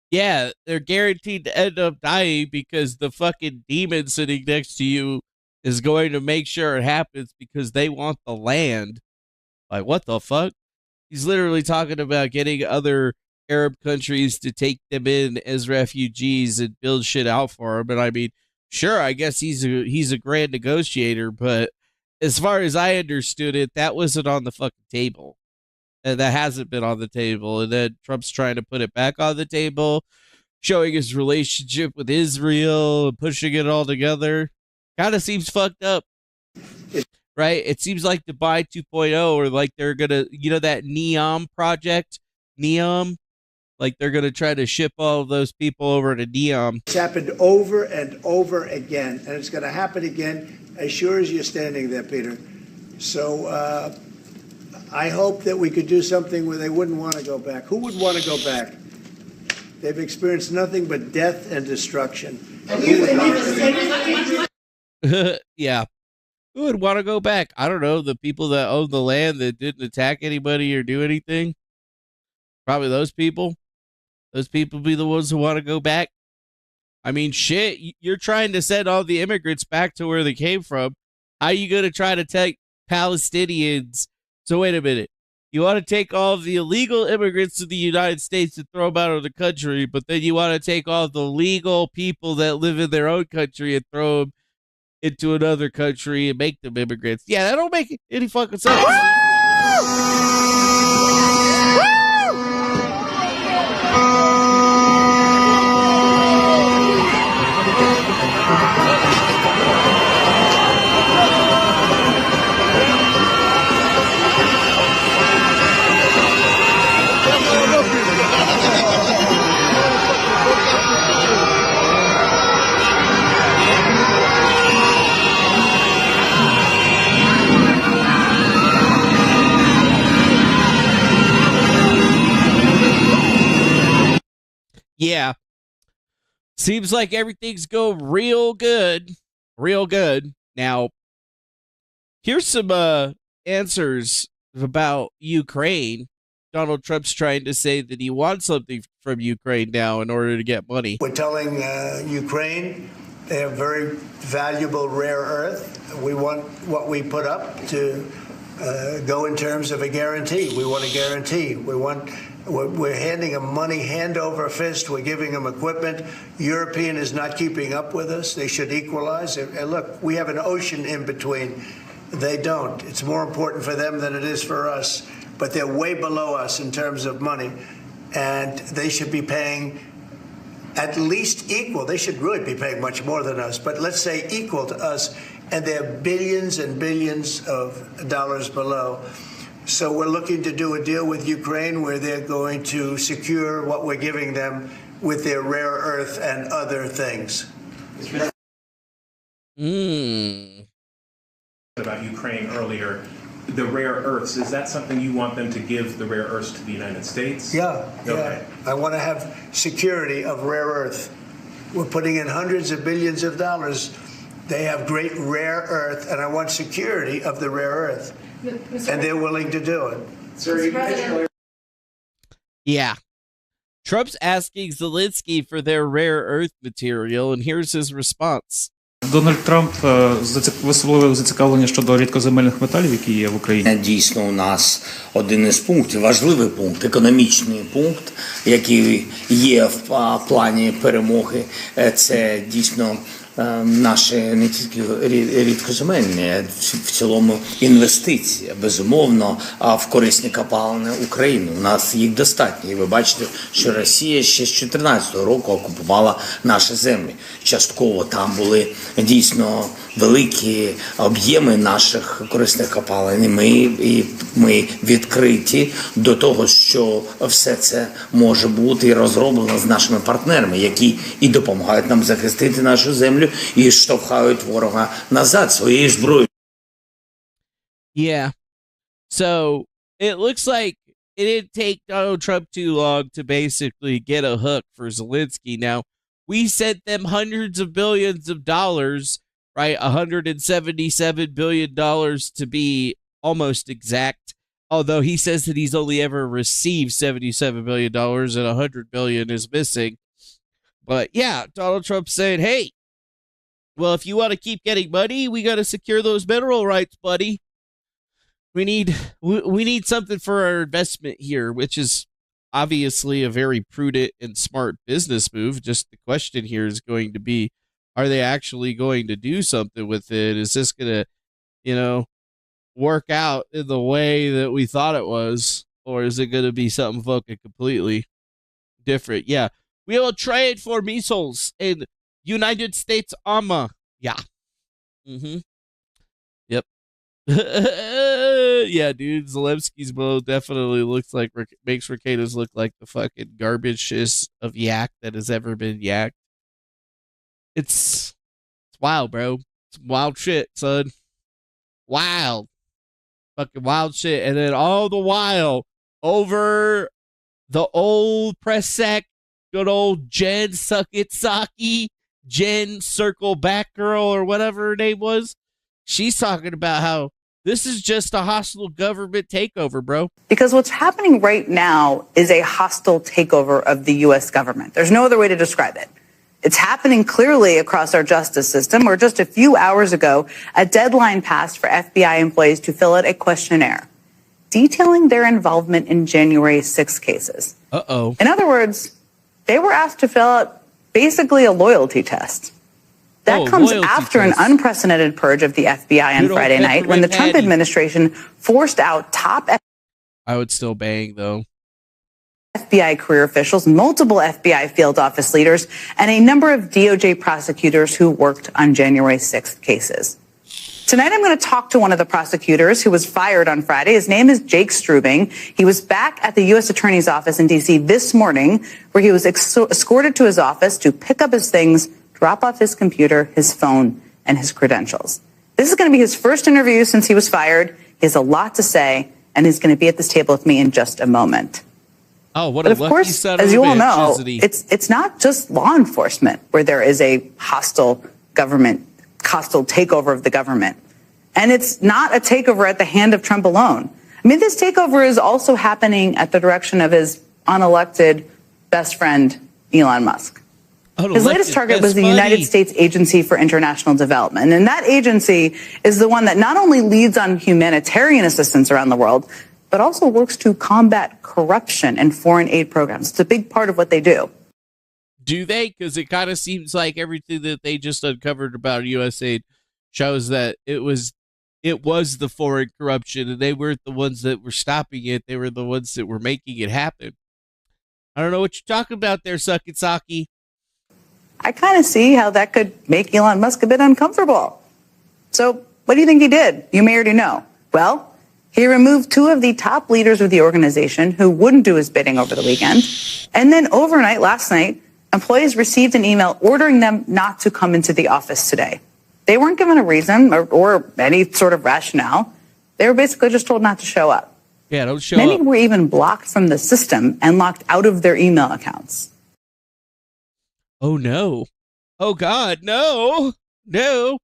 Yeah, they're guaranteed to end up dying because the fucking demon sitting next to you is going to make sure it happens because they want the land. Like, what the fuck? He's literally talking about getting other Arab countries to take them in as refugees and build shit out for them. And I mean, sure, I guess he's a grand negotiator, but as far as I understood it, that wasn't on the fucking table. And that hasn't been on the table. And then Trump's trying to put it back on the table, showing his relationship with Israel and pushing it all together. Kind of seems fucked up. Right? It seems like Dubai 2.0, or like they're going to, that NEOM project, NEOM, like they're going to try to ship all of those people over to NEOM. It's happened over and over again, and it's going to happen again as sure as you're standing there, Peter. So I hope that we could do something where they wouldn't want to go back. Who would want to go back? They've experienced nothing but death and destruction. Yeah. Who would want to go back? I don't know. The people that own the land that didn't attack anybody or do anything. Probably those people. Those people be the ones who want to go back. I mean, shit, you're trying to send all the immigrants back to where they came from. How are you going to try to take Palestinians? So wait a minute. You want to take all of the illegal immigrants to the United States and throw them out of the country, but then you want to take all the legal people that live in their own country and throw them into another country and make them immigrants. Yeah, that don't make any fucking sense. Yeah. Seems like everything's going real good. Real good. Now, here's some answers about Ukraine. Donald Trump's trying to say that he wants something from Ukraine now in order to get money. We're telling Ukraine they have very valuable rare earth. We want what we put up to go in terms of a guarantee. We want a guarantee. We're handing them money hand over fist. We're giving them equipment. European is not keeping up with us. They should equalize. And look, we have an ocean in between. They don't. It's more important for them than it is for us. But they're way below us in terms of money. And they should be paying at least equal. They should really be paying much more than us. But let's say equal to us. And they're billions and billions of dollars below. So we're looking to do a deal with Ukraine where they're going to secure what we're giving them with their rare earth and other things. About Ukraine earlier, the rare earths, is that something you want them to give the rare earths to the United States? Yeah. I want to have security of rare earth. We're putting in hundreds of billions of dollars. They have great rare earth, and I want security of the rare earth. And they're willing to do it. Yeah. Trump's asking Zelensky for their rare earth material, and here's his response. Дональд Трамп висловив зацікавлення щодо рідкоземельних металів, які є в Україні. Дійсно, у нас один із пунктів, важливий пункт, економічний пункт, який є в плані перемоги, це дійсно наші не тільки рідкоземельні, а в цілому інвестиції, безумовно, в корисні копалини України. У нас їх достатньо. І ви бачите, що Росія ще з 2014 року окупувала наші землі. Частково там були дійсно великі об'єми наших корисних копалин. І ми відкриті до того, що все це може бути і розроблено з нашими партнерами, які і допомагають нам захистити нашу землю, і штовхають ворога назад своєю зброєю. Yeah. So, it looks like it didn't take Donald Trump too long to basically get a hook for Zelensky. Now, we sent them hundreds of billions of dollars, right? $177 billion to be almost exact. Although he says that he's only ever received $77 billion and $100 billion is missing. But yeah, Donald Trump saying, hey, well, if you want to keep getting money, we got to secure those mineral rights, buddy. We need something for our investment here, which is obviously a very prudent and smart business move. Just the question here is going to be, are they actually going to do something with it? Is this going to, work out in the way that we thought it was? Or is it going to be something fucking completely different? Yeah. We will trade for missiles and United States armor. Yeah. Mm-hmm. Yep. Yeah, dude. Zelensky's bow definitely looks like, makes Ricardo's look like the fucking garbage of yak that has ever been yacked. It's wild, bro. It's wild shit, son. Wild. Fucking wild shit. And then all the while, over the old press sec, good old Jen Suckitsaki, Jen Circle Back Girl, or whatever her name was, she's talking about how this is just a hostile government takeover, bro. Because what's happening right now is a hostile takeover of the U.S. government. There's no other way to describe it. It's happening clearly across our justice system, where just a few hours ago, a deadline passed for FBI employees to fill out a questionnaire. detailing their involvement in January 6 cases. Uh-oh. In other words, they were asked to fill out basically a loyalty test. That comes after an unprecedented purge of the FBI on Friday night when the Trump administration forced out top I would still bang, though. FBI career officials, multiple FBI field office leaders, and a number of DOJ prosecutors who worked on January 6th cases. Tonight, I'm going to talk to one of the prosecutors who was fired on Friday. His name is Jake Strubing. He was back at the U.S. Attorney's Office in D.C. this morning, where he was escorted to his office to pick up his things, drop off his computer, his phone, and his credentials. This is going to be his first interview since he was fired. He has a lot to say, and he's going to be at this table with me in just a moment. Oh, what but a lucky of course, son as of you a all bitch, know, isn't he? it's not just law enforcement where there is a hostile takeover of the government. And it's not a takeover at the hand of Trump alone. I mean, this takeover is also happening at the direction of his unelected best friend, Elon Musk. His latest target was the United States Agency for International Development. And that agency is the one that not only leads on humanitarian assistance around the world, but also works to combat corruption and foreign aid programs. It's a big part of what they do. Do they? Because it kind of seems like everything that they just uncovered about USAID shows that it was the foreign corruption, and they weren't the ones that were stopping it. They were the ones that were making it happen. I don't know what you're talking about there, Saki. I kind of see how that could make Elon Musk a bit uncomfortable. So what do you think he did? You may already know. Well, he removed two of the top leaders of the organization who wouldn't do his bidding over the weekend. And then overnight, last night, employees received an email ordering them not to come into the office today. They weren't given a reason or any sort of rationale. They were basically just told not to show up. Yeah, don't show Many up. were even blocked from the system and locked out of their email accounts. Oh, no. Oh, God, no. No.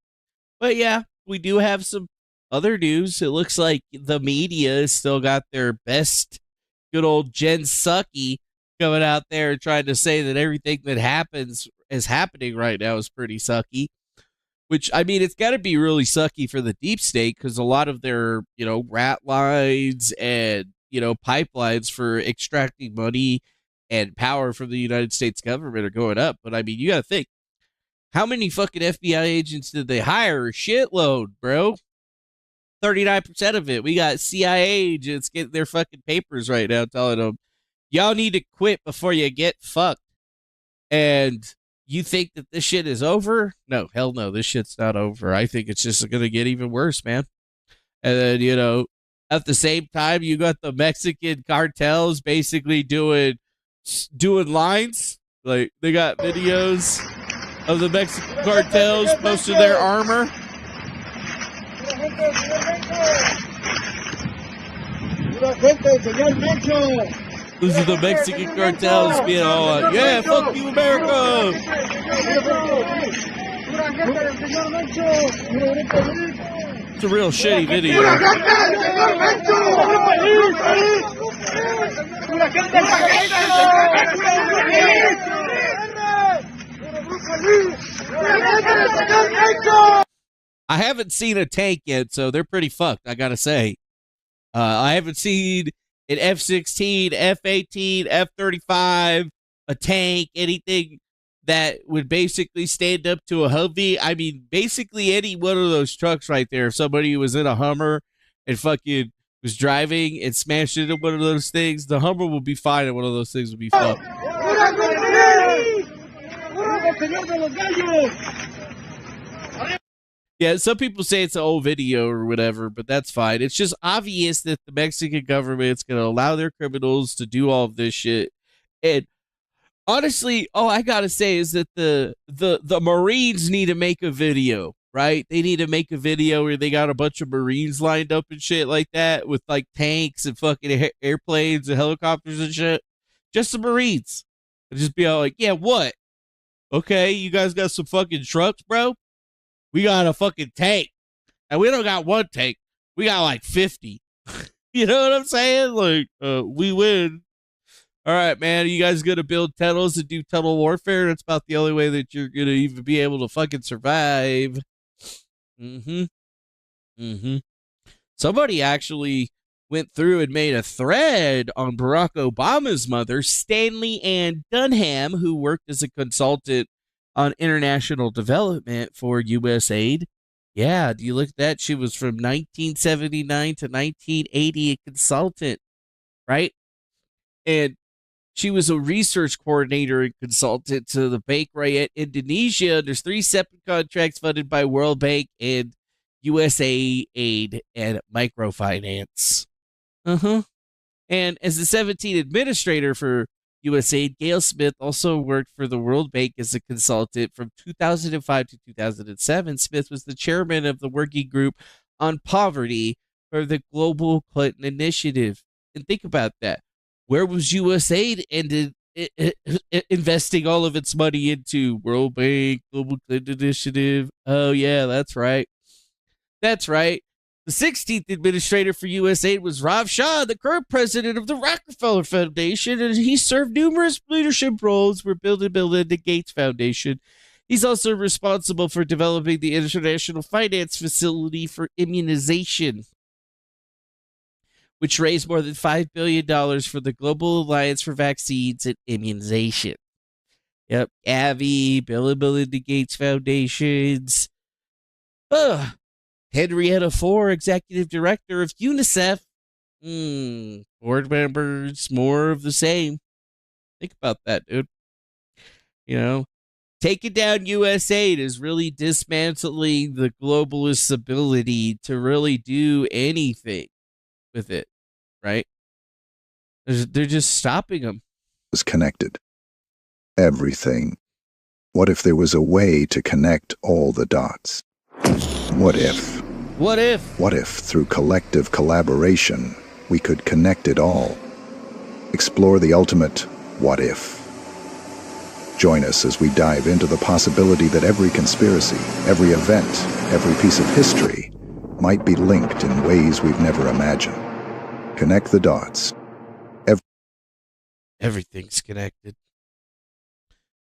But yeah, we do have some other news. It looks like the media has still got their best good old Jen Psaki coming out there trying to say that everything that is happening right now is pretty sucky. Which, I mean, it's got to be really sucky for the deep state because a lot of their, rat lines and, pipelines for extracting money and power from the United States government are going up. But, I mean, you got to think, how many fucking FBI agents did they hire? A shitload, bro. 39% of it. We got CIA agents getting their fucking papers right now telling them, y'all need to quit before you get fucked. And you think that this shit is over? No, hell no, this shit's not over. I think it's just going to get even worse, man. And then, at the same time, you got the Mexican cartels basically doing lines. Like, they got videos of the Mexican cartels posting their armor. This is the Mexican cartels being all like, yeah, fuck you, America. It's a real shitty video. I haven't seen a tank yet, so they're pretty fucked, I gotta say. I haven't seen an F-16, F-18, F-35, a tank, anything that would basically stand up to a Humvee. I mean, basically any one of those trucks right there. If somebody was in a Hummer and fucking was driving and smashed into one of those things, the Hummer would be fine and one of those things would be fucked. Yeah, some people say it's an old video or whatever, but that's fine. It's just obvious that the Mexican government's going to allow their criminals to do all of this shit. And honestly, all I got to say is that the Marines need to make a video, right? They need to make a video where they got a bunch of Marines lined up and shit like that with like tanks and fucking airplanes and helicopters and shit. Just the Marines. And just be all like, yeah, what? Okay, you guys got some fucking trucks, bro? We got a fucking tank. And we don't got one tank. We got like 50. You know what I'm saying? Like, we win. All right, man. You guys going to build tunnels and do tunnel warfare? That's about the only way that you're going to even be able to fucking survive. Somebody actually went through and made a thread on Barack Obama's mother, Stanley Ann Dunham, who worked as a consultant on international development for USAID. Yeah, do you look at that? She was from 1979 to 1980 a consultant, right? And she was a research coordinator and consultant to the Bank Rakyat Indonesia. There's 3 separate contracts funded by World Bank and USAID and microfinance. And as the 17th administrator for USAID, Gail Smith also worked for the World Bank as a consultant from 2005 to 2007. Smith was the chairman of the working group on poverty for the Global Clinton Initiative. And think about that. Where was USAID investing all of its money into? World Bank, Global Clinton Initiative. Oh, yeah, that's right. That's right. The 16th administrator for USAID was Rav Shah, the current president of the Rockefeller Foundation, and he served numerous leadership roles for Bill and Melinda Gates Foundation. He's also responsible for developing the International Finance Facility for Immunization, which raised more than $5 billion for the Global Alliance for Vaccines and Immunization. Yep, Gavi, Bill and Melinda Gates Foundations. Henrietta Fore, executive director of UNICEF. Board members, more of the same. Think about that, dude. You know, taking down USAID is really dismantling the globalists' ability to really do anything with it, right? They're just stopping them. Was connected. Everything. What if there was a way to connect all the dots? What if? What if? What if, through collective collaboration, we could connect it all? Explore the ultimate what if. Join us as we dive into the possibility that every conspiracy, every event, every piece of history might be linked in ways we've never imagined. Connect the dots. Everything's connected.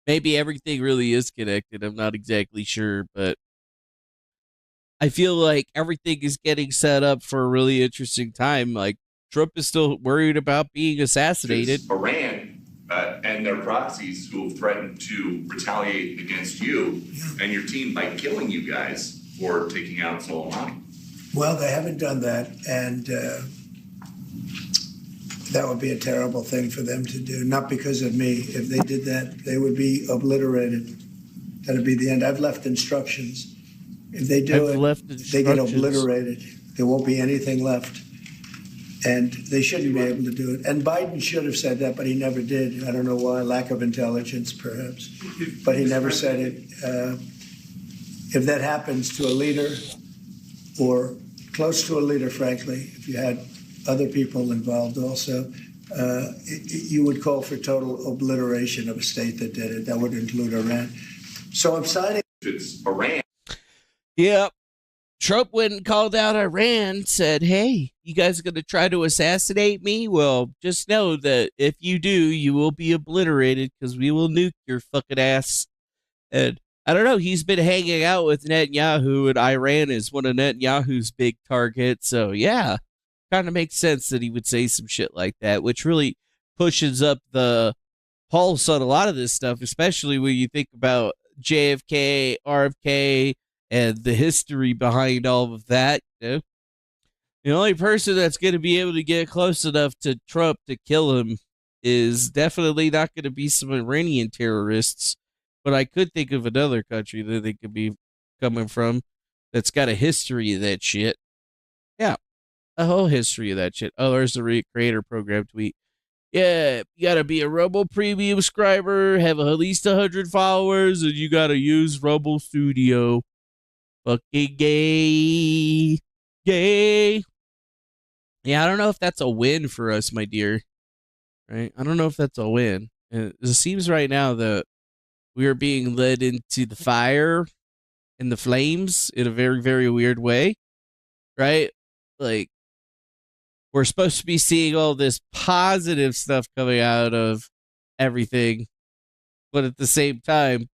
Maybe everything really is connected. I'm not exactly sure, but I feel like everything is getting set up for a really interesting time. Like, Trump is still worried about being assassinated. It's Iran and their proxies who have threatened to retaliate against you and your team by killing you guys for taking out Soleimani. Well, they haven't done that, and that would be a terrible thing for them to do. Not because of me. If they did that, they would be obliterated. That'd be the end. I've left instructions. If they do they get obliterated. There won't be anything left. And they shouldn't be able to do it. And Biden should have said that, but he never did. I don't know why. Lack of intelligence, perhaps. But he never said it. If that happens to a leader or close to a leader, frankly, if you had other people involved also, you would call for total obliteration of a state that did it. That would include Iran. So I'm signing. It's Iran. Yep. Trump went and called out Iran, said, hey, you guys are going to try to assassinate me? Well, just know that if you do, you will be obliterated because we will nuke your fucking ass. And I don't know, he's been hanging out with Netanyahu, and Iran is one of Netanyahu's big targets. So, yeah, kind of makes sense that he would say some shit like that, which really pushes up the pulse on a lot of this stuff, especially when you think about JFK, RFK, and the history behind all of that. You know? The only person that's going to be able to get close enough to Trump to kill him is definitely not going to be some Iranian terrorists. But I could think of another country that they could be coming from that's got a history of that shit. Yeah, a whole history of that shit. Oh, there's the creator program tweet. Yeah, you got to be a Rumble Premium subscriber, have at least 100 followers, and you got to use Rumble Studio. Fucking gay. Gay. Yeah, I don't know if that's a win for us, my dear. Right? I don't know if that's a win. It seems right now that we are being led into the fire and the flames in a very, very weird way. Right? Like, we're supposed to be seeing all this positive stuff coming out of everything. But at the same time,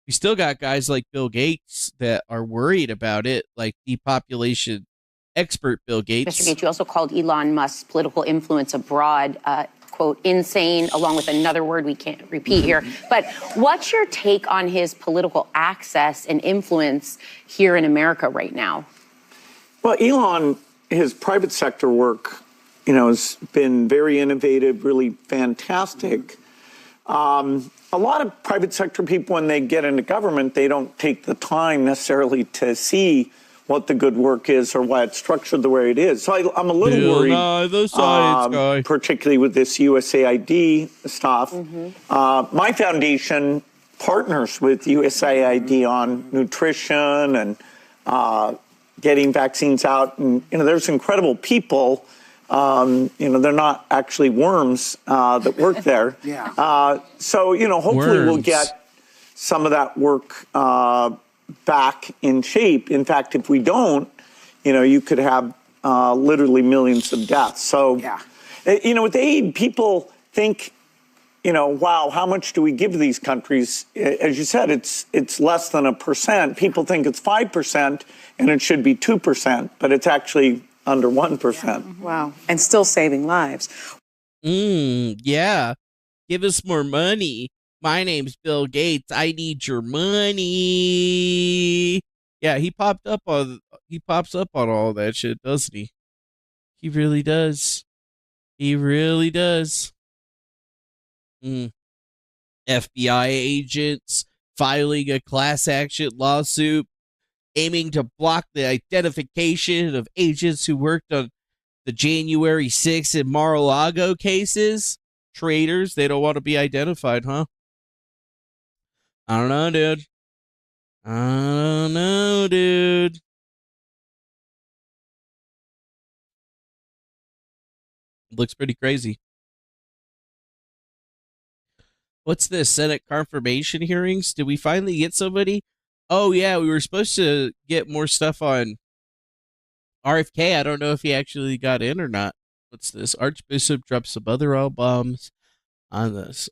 we still got guys like Bill Gates that are worried about it, like depopulation expert Bill Gates. Mr. Gates, you also called Elon Musk's political influence abroad, quote, insane, along with another word we can't repeat here. But what's your take on his political access and influence here in America right now? Well, Elon, his private sector work, has been very innovative, really fantastic. A lot of private sector people, when they get into government, they don't take the time necessarily to see what the good work is or why it's structured the way it is. So I'm a little worried, particularly with this USAID stuff. My foundation partners with USAID on nutrition and getting vaccines out. And, there's incredible people. They're not actually worms that work there. So, hopefully we'll get some of that work back in shape. In fact, if we don't, you could have literally millions of deaths. So, with aid, people think, wow, how much do we give to these countries? As you said, it's less than 1%. People think it's 5% and it should be 2%, but it's actually under 1%. Wow. And still saving lives. Yeah. Give us more money. My name's Bill Gates. I need your money. Yeah, he pops up on all that shit, doesn't he? He really does. He really does. FBI agents filing a class action lawsuit aiming to block the identification of agents who worked on the January 6th and Mar-a-Lago cases. Traitors, they don't want to be identified, huh? I don't know, dude. Looks pretty crazy. What's this? Senate confirmation hearings? Did we finally get somebody? Oh, yeah, we were supposed to get more stuff on RFK. I don't know if he actually got in or not. What's this? Archbishop dropped some other bombs on this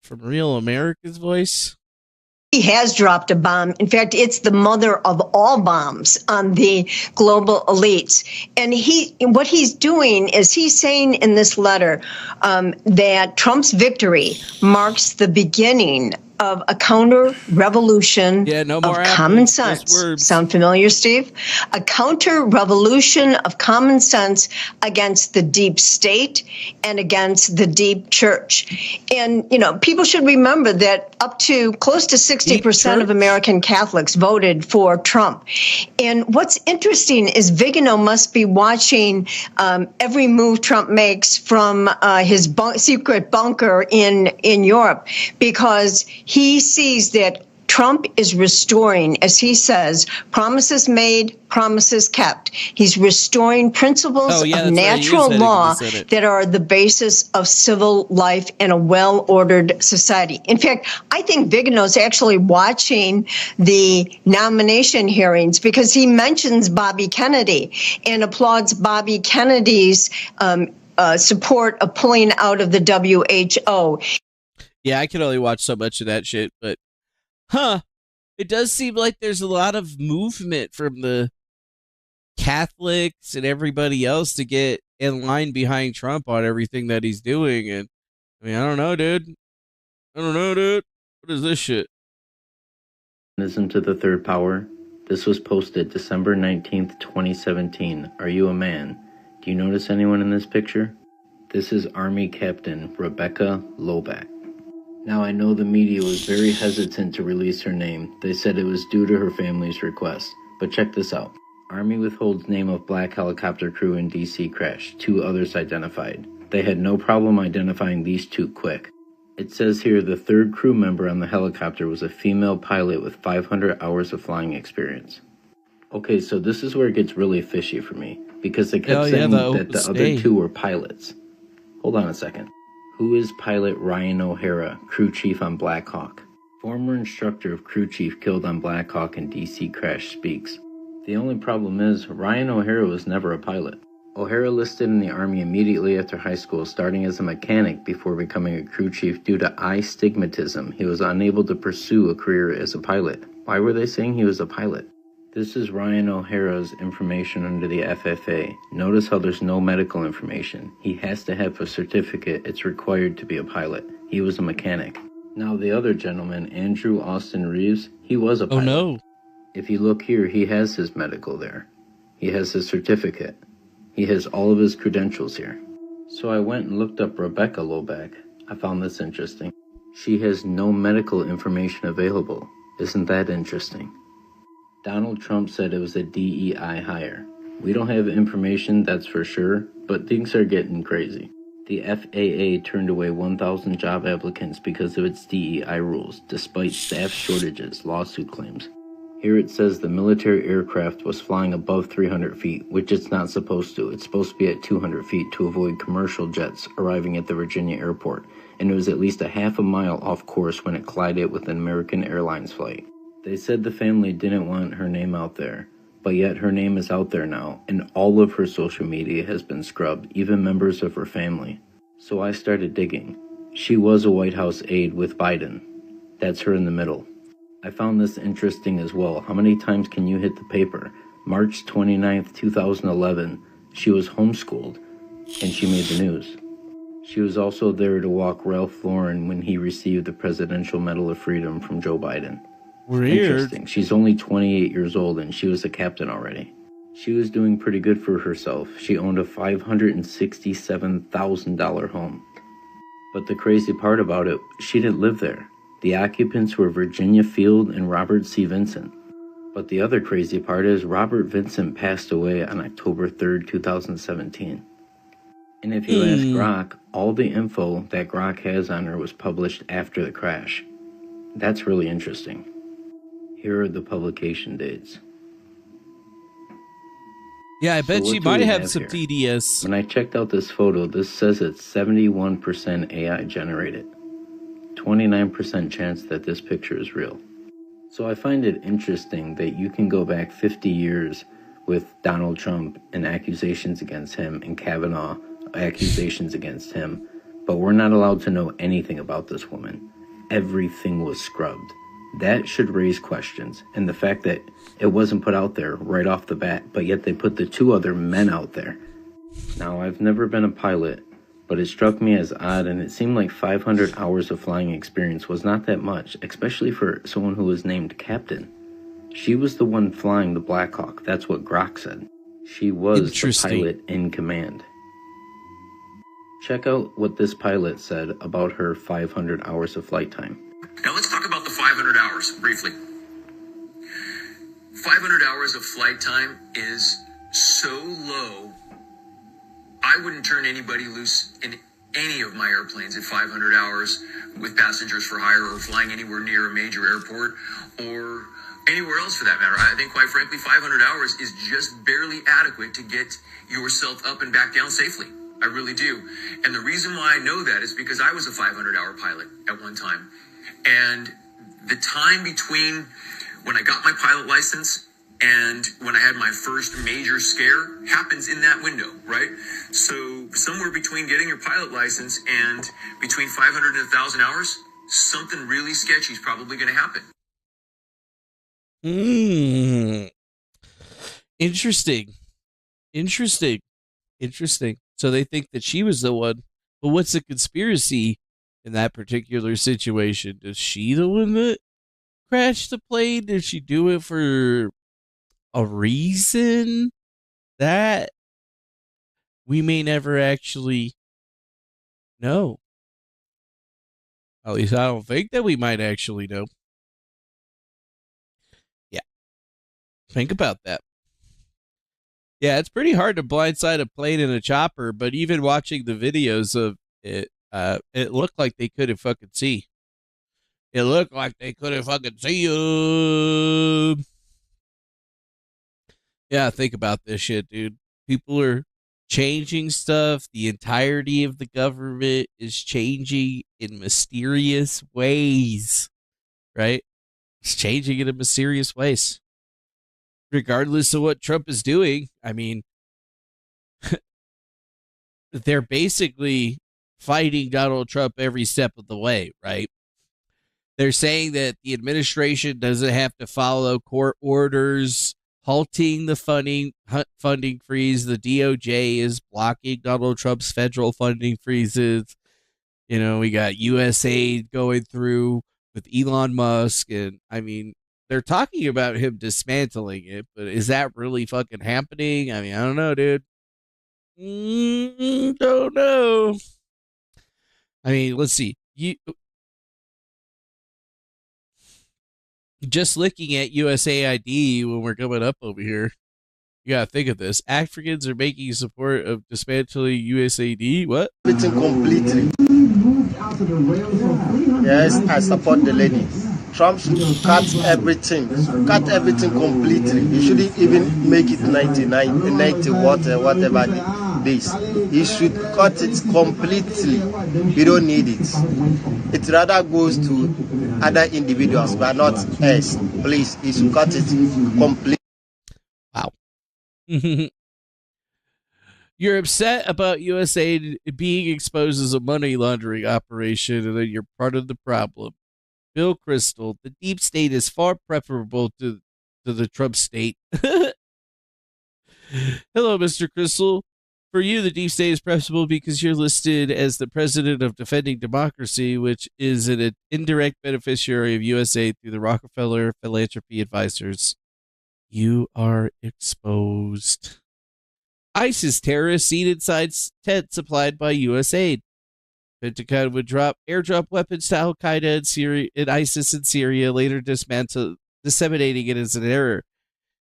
from Real America's Voice. He has dropped a bomb. In fact, it's the mother of all bombs on the global elites. And what he's doing is he's saying in this letter that Trump's victory marks the beginning of a counter-revolution of common sense. Sound familiar, Steve? A counter-revolution of common sense against the deep state and against the deep church. And, people should remember that up to close to 60% of American Catholics voted for Trump. And what's interesting is Vigano must be watching every move Trump makes from his secret bunker in Europe, because he sees that Trump is restoring, as he says, promises made, promises kept. He's restoring principles of natural law that are the basis of civil life in a well-ordered society. In fact, I think Vigano's actually watching the nomination hearings because he mentions Bobby Kennedy and applauds Bobby Kennedy's support of pulling out of the WHO. Yeah, I can only watch so much of that shit, but it does seem like there's a lot of movement from the Catholics and everybody else to get in line behind Trump on everything that he's doing. And I don't know, dude. What is this shit? Ism to the third power. This was posted December 19th, 2017. Are you a man? Do you notice anyone in this picture? This is Army Captain Rebecca Loback. Now, I know the media was very hesitant to release her name. They said it was due to her family's request. But check this out. Army withholds name of black helicopter crew in DC crash. 2 others identified. They had no problem identifying these 2 quick. It says here the 3rd crew member on the helicopter was a female pilot with 500 hours of flying experience. Okay, so this is where it gets really fishy for me, because they kept saying that the other 2 were pilots. Hold on a second. Who is pilot Ryan O'Hara, crew chief on Black Hawk? Former instructor of crew chief killed on Black Hawk in DC crash speaks. The only problem is, Ryan O'Hara was never a pilot. O'Hara listed in the Army immediately after high school, starting as a mechanic before becoming a crew chief. Due to eye stigmatism, he was unable to pursue a career as a pilot. Why were they saying he was a pilot? This is Ryan O'Hara's information under the FFA. Notice how there's no medical information. He has to have a certificate. It's required to be a pilot. He was a mechanic. Now the other gentleman, Andrew Austin Reeves, he was a pilot. Oh no. If you look here, he has his medical there. He has his certificate. He has all of his credentials here. So I went and looked up Rebecca Loback. I found this interesting. She has no medical information available. Isn't that interesting? Donald Trump said it was a DEI hire. We don't have information, that's for sure, but things are getting crazy. The FAA turned away 1,000 job applicants because of its DEI rules, despite staff shortages, lawsuit claims. Here it says the military aircraft was flying above 300 feet, which it's not supposed to. It's supposed to be at 200 feet to avoid commercial jets arriving at the Virginia airport, and it was at least a half a mile off course when it collided with an American Airlines flight. They said the family didn't want her name out there, but yet her name is out there now, and all of her social media has been scrubbed, even members of her family. So I started digging. She was a White House aide with Biden. That's her in the middle. I found this interesting as well. How many times can you hit the paper? March 29th, 2011, she was homeschooled, and she made the news. She was also there to walk Ralph Lauren when he received the Presidential Medal of Freedom from Joe Biden. Weird. Interesting. She's only 28 years old, and she was a captain already. She was doing pretty good for herself. She owned a $567,000 home. But the crazy part about it, she didn't live there. The occupants were Virginia Field and Robert C. Vincent. But the other crazy part is Robert Vincent passed away on October 3rd, 2017. And if you ask Grok, all the info that Grok has on her was published after the crash. That's really interesting. Here are the publication dates. Yeah, I bet So she what do might we have some here? TDS. When I checked out this photo, this says it's 71% AI generated. 29% chance that this picture is real. So I find it interesting that you can go back 50 years with Donald Trump and accusations against him, and Kavanaugh accusations against him, but we're not allowed to know anything about this woman. Everything was scrubbed. That should raise questions, and the fact that it wasn't put out there right off the bat, but yet they put the two other men out there. Now, I've never been a pilot, but it struck me as odd, and it seemed like 500 hours of flying experience was not that much, especially for someone who was named Captain. She was the one flying the Black Hawk. That's what Grok said. She was the pilot in command. Check out what this pilot said about her 500 hours of flight time. Now let's talk about the 500 hours briefly. 500 hours of flight time is so low, I wouldn't turn anybody loose in any of my airplanes at 500 hours with passengers for hire or flying anywhere near a major airport or anywhere else for that matter. I think, quite frankly, 500 hours is just barely adequate to get yourself up and back down safely. I really do. And the reason why I know that is because I was a 500-hour pilot at one time. And the time between when I got my pilot license and when I had my first major scare happens in that window, right? So somewhere between getting your pilot license and between 500 and 1,000 hours, something really sketchy is probably going to happen. Interesting. So they think that she was the one. But what's the conspiracy in that particular situation? Is she the one that crashed the plane? Did she do it for a reason that we may never actually know? At least I don't think that we might actually know. Yeah. Think about that. Yeah, it's pretty hard to blindside a plane in a chopper, but even watching the videos of it, it looked like they couldn't fucking see. It looked like they couldn't fucking see you. Yeah, think about this shit, dude. People are changing stuff. The entirety of the government is changing in mysterious ways, right? It's changing in mysterious ways. Regardless of what Trump is doing, I mean, they're basically fighting Donald Trump every step of the way, right? They're saying that the administration doesn't have to follow court orders halting the funding freeze. The DOJ is blocking Donald Trump's federal funding freezes. You know, we got USAID going through with Elon Musk, and I mean, they're talking about him dismantling it, but is that really fucking happening? I mean, I don't know, dude. Don't know. I mean, let's see. Just looking at USAID when we're coming up over here, you gotta think of this. Africans are making support of dismantling USAID. What? Everything completely. Yes, I support the lady. Trump should cut everything completely. He shouldn't even make it 99, 90, whatever this. He should cut it completely. We don't need it. It rather goes to other individuals, but not us. Please, he should cut it completely. Wow. You're upset about USAID being exposed as a money laundering operation, and then you're part of the problem. Bill Kristol, the deep state is far preferable to the Trump state. Hello, Mr. Kristol. For you, the deep state is preferable because you're listed as the president of Defending Democracy, which is an indirect beneficiary of USAID through the Rockefeller Philanthropy Advisors. You are exposed. ISIS terrorists seen inside tents supplied by USAID. Pentagon would airdrop weapons to Al Qaeda and ISIS in Syria, later disseminating it as an error.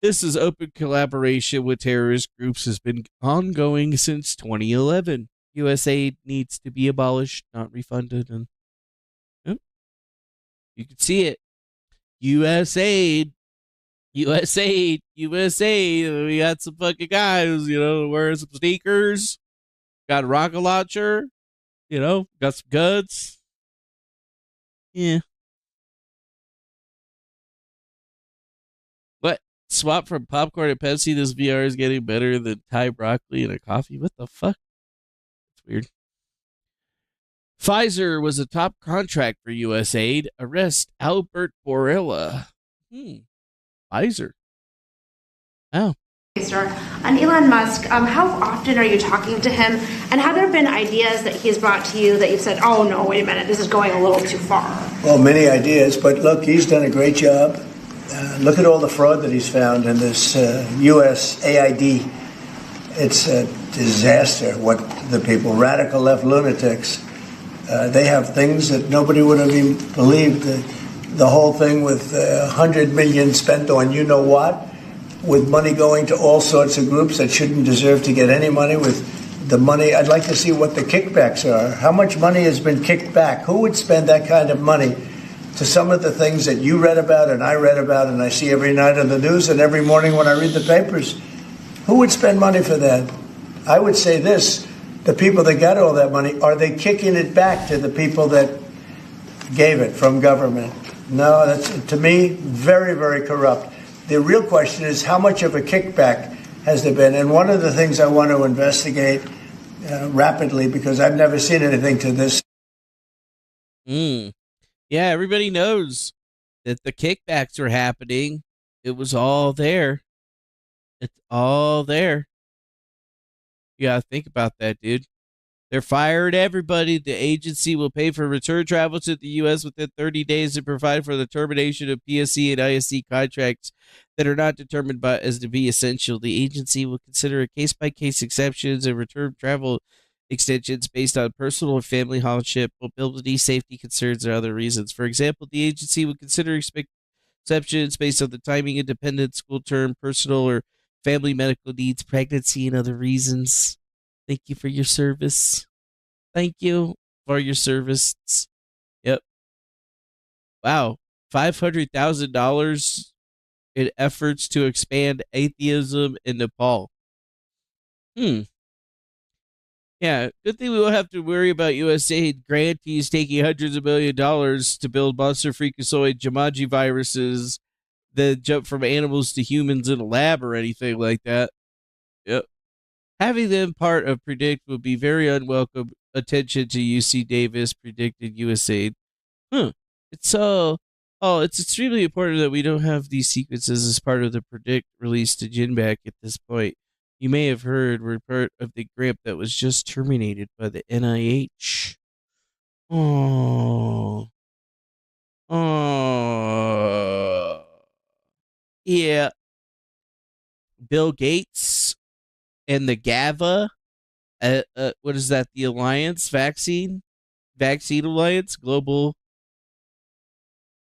This is open collaboration with terrorist groups has been ongoing since 2011. USAID needs to be abolished, not refunded. And you can see it. USAID. We got some fucking guys, wearing some sneakers, got a rocket launcher, got some guns. Yeah. What? Swap from popcorn and Pepsi, this VR is getting better than Thai broccoli and a coffee? What the fuck? It's weird. Pfizer was a top contract for USAID. Arrest Albert Borrella. Pfizer. Oh. Sir, on Elon Musk, how often are you talking to him? And have there been ideas that he's brought to you that you've said, oh, no, wait a minute, this is going a little too far? Well, many ideas, but look, he's done a great job. Look at all the fraud that he's found in this USAID. It's a disaster what the people, radical left lunatics, they have things that nobody would have even believed. The whole thing with $100 million spent on you-know-what, with money going to all sorts of groups that shouldn't deserve to get any money. With the money, I'd like to see what the kickbacks are. How much money has been kicked back? Who would spend that kind of money to some of the things that you read about and I read about and I see every night on the news and every morning when I read the papers? Who would spend money for that? I would say this, the people that got all that money, are they kicking it back to the people that gave it from government? No, that's, to me, very, very corrupt. The real question is how much of a kickback has there been? And one of the things I want to investigate rapidly, because I've never seen anything to this. Yeah, everybody knows that the kickbacks are happening. It was all there. It's all there. You gotta think about that, dude. They're firing everybody. The agency will pay for return travel to the U.S. within 30 days and provide for the termination of PSC and ISC contracts that are not determined by as to be essential. The agency will consider a case-by-case exceptions and return travel extensions based on personal or family hardship, mobility, safety concerns, or other reasons. For example, the agency will consider exceptions based on the timing, independent, school term, personal or family medical needs, pregnancy, and other reasons. Thank you for your service. Thank you for your service. Yep. Wow. $500,000 in efforts to expand atheism in Nepal. Yeah, good thing we won't have to worry about USAID grantees taking hundreds of $millions of dollars to build monster freakazoid Jumanji viruses that jump from animals to humans in a lab or anything like that. Yep. Having them part of Predict would be very unwelcome attention to UC Davis, predicted USAID. It's all Oh, it's extremely important that we don't have these sequences as part of the predict release to Jinback at this point. You may have heard we're part of the grip that was just terminated by the NIH. Oh. Oh. Yeah. Bill Gates and the GAVA. What is that? The Alliance Vaccine Alliance, Global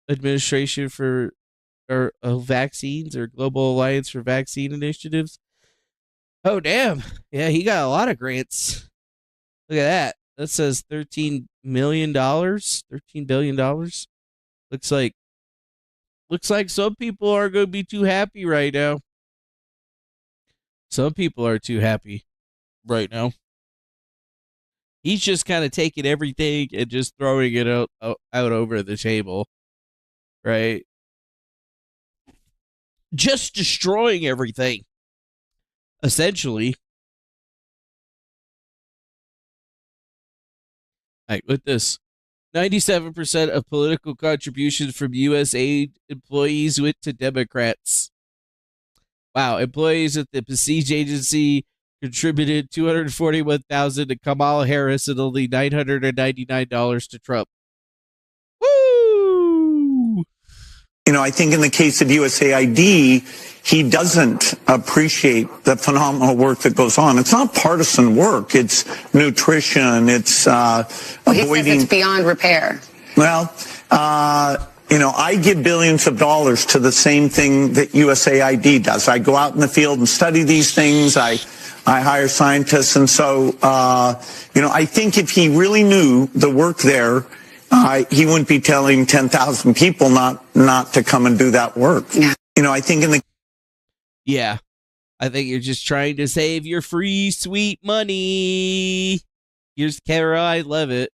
Administration for Vaccines, or Global Alliance for Vaccine Initiatives. Oh, damn. Yeah, he got a lot of grants. Look at that. That says $13 million, $13 billion. Looks like some people are going to be too happy right now. Some people are too happy right now. He's just kind of taking everything and just throwing it out over the table, right? Just destroying everything, essentially. Like with this, 97% of political contributions from USAID employees went to Democrats. Wow, employees at the prestige agency contributed $241,000 to Kamala Harris and only $999 to Trump. Woo! I think in the case of USAID, he doesn't appreciate the phenomenal work that goes on. It's not partisan work. It's nutrition. It's avoiding. He says it's beyond repair. Well, I give billions of dollars to the same thing that USAID does. I go out in the field and study these things. I hire scientists. And so, I think if he really knew the work there, he wouldn't be telling 10,000 people not to come and do that work. Yeah. I think Yeah. I think you're just trying to save your free, sweet money. Here's Kara. I love it.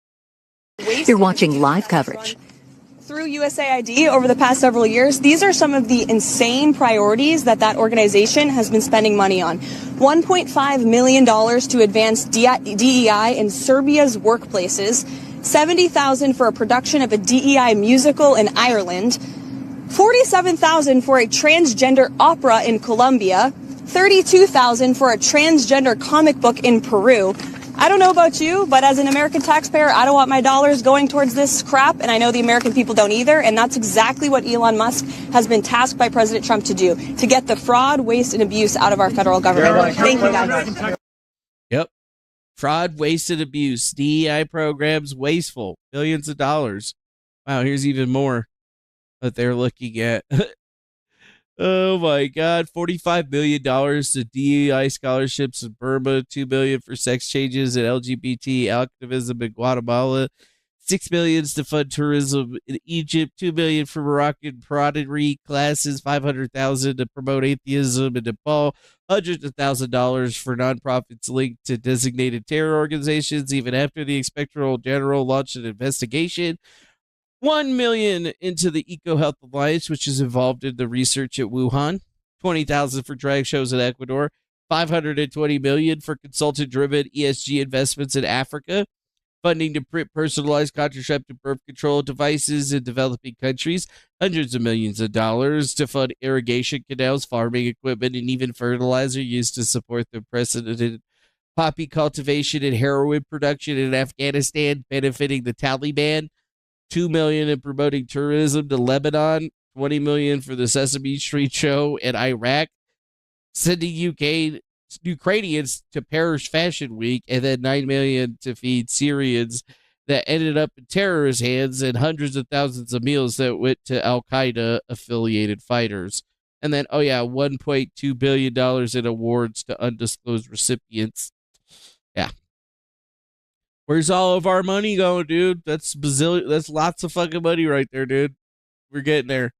You're watching live coverage. Through USAID over the past several years, these are some of the insane priorities that organization has been spending money on. $1.5 million to advance DEI in Serbia's workplaces, $70,000 for a production of a DEI musical in Ireland, $47,000 for a transgender opera in Colombia, $32,000 for a transgender comic book in Peru. I don't know about you, but as an American taxpayer, I don't want my dollars going towards this crap, and I know the American people don't either, and that's exactly what Elon Musk has been tasked by President Trump to do, to get the fraud, waste, and abuse out of our federal government. Thank you, guys. Yep. Fraud, waste, and abuse. DEI programs, wasteful. Billions of dollars. Wow, here's even more that they're looking at. Oh my God! $45 million to DEI scholarships in Burma, $2 million for sex changes and LGBT activism in Guatemala, $6 million to fund tourism in Egypt, $2 million for Moroccan prodigy classes, $500,000 to promote atheism in Nepal, hundreds of $1,000s for nonprofits linked to designated terror organizations. Even after the Inspector General launched an investigation. $1 million into the EcoHealth Alliance, which is involved in the research at Wuhan. $20,000 for drag shows in Ecuador. $520 million for consultant-driven ESG investments in Africa. Funding to print personalized contraceptive birth control devices in developing countries. Hundreds of millions of dollars to fund irrigation canals, farming equipment, and even fertilizer used to support the unprecedented poppy cultivation and heroin production in Afghanistan, benefiting the Taliban. $2 million in promoting tourism to Lebanon, $20 million for the Sesame Street show in Iraq, sending Ukrainians to Paris Fashion Week, and then $9 million to feed Syrians that ended up in terrorist hands, and hundreds of thousands of meals that went to Al-Qaeda affiliated fighters. And then, $1.2 billion in awards to undisclosed recipients. Yeah. Where's all of our money going, dude? That's lots of fucking money right there, dude. We're getting there.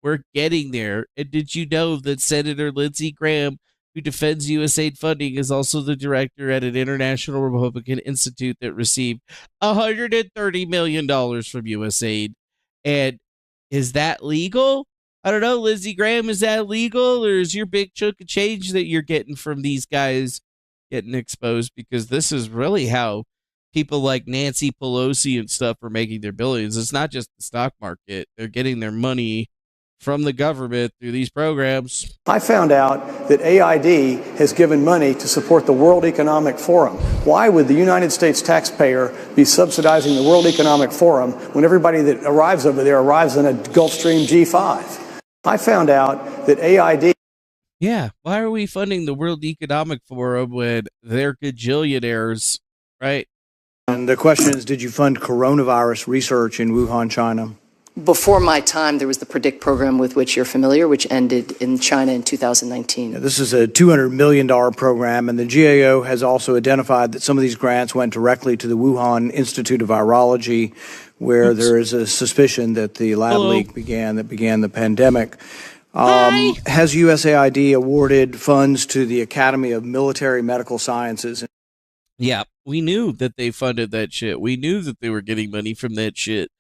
We're getting there. And did you know that Senator Lindsey Graham, who defends USAID funding, is also the director at an international Republican institute that received $130 million from USAID? And is that legal? I don't know, Lindsey Graham, is that legal? Or is your big chunk of change that you're getting from these guys getting exposed? Because this is really how people like Nancy Pelosi and stuff are making their billions. It's not just the stock market. They're getting their money from the government through these programs. I found out that AID has given money to support the World Economic Forum. Why would the United States taxpayer be subsidizing the World Economic Forum when everybody that arrives over there arrives in a Gulfstream G5? I found out that AID... Yeah, why are we funding the World Economic Forum when they're gajillionaires, right? And the question is, did you fund coronavirus research in Wuhan, China? Before my time, there was the PREDICT program with which you're familiar, which ended in China in 2019. This is a $200 million program, and the GAO has also identified that some of these grants went directly to the Wuhan Institute of Virology, where there is a suspicion that the lab leak began the pandemic. Has USAID awarded funds to the Academy of Military Medical Sciences? Yeah, we knew that they funded that shit. We knew that they were getting money from that shit.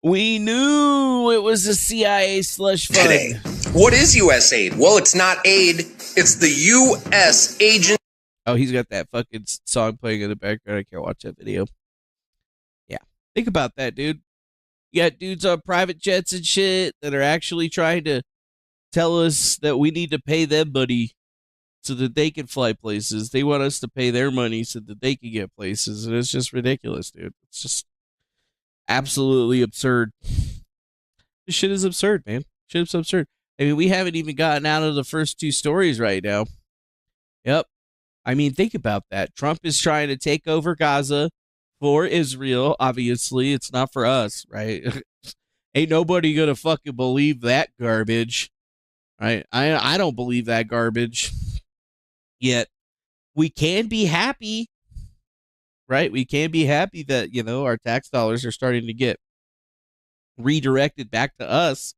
We knew it was a CIA slush fund. Today, what is USAID? Well, it's not aid. It's the U.S. agent. Oh, he's got that fucking song playing in the background. I can't watch that video. Yeah. Think about that, dude. You got dudes on private jets and shit that are actually trying to tell us that we need to pay them money so that they can fly places. They want us to pay their money so that they can get places. And it's just ridiculous, dude. It's just absolutely absurd. This shit is absurd, man. Shit's absurd. I mean, we haven't even gotten out of the first two stories right now. Yep. I mean, think about that. Trump is trying to take over Gaza for Israel. Obviously, it's not for us, right? Ain't nobody gonna fucking believe that garbage, right? I don't believe that garbage. Yet, we can be happy, right? We can be happy that, you know, our tax dollars are starting to get redirected back to us.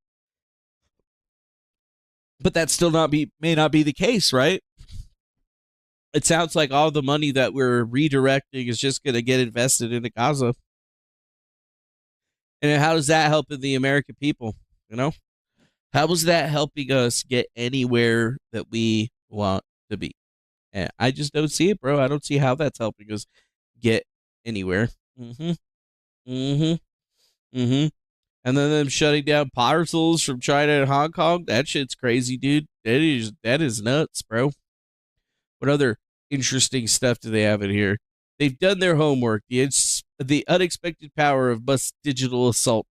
But that still may not be the case, right? It sounds like all the money that we're redirecting is just going to get invested into Gaza. And how does that help the American people? You know, how is that helping us get anywhere that we want to be? And I just don't see it, bro. I don't see how that's helping us get anywhere. And then them shutting down parcels from China and Hong Kong. That shit's crazy, dude. That is nuts, bro. What other interesting stuff do they have in here? They've done their homework. The unexpected power of Musk's digital assault.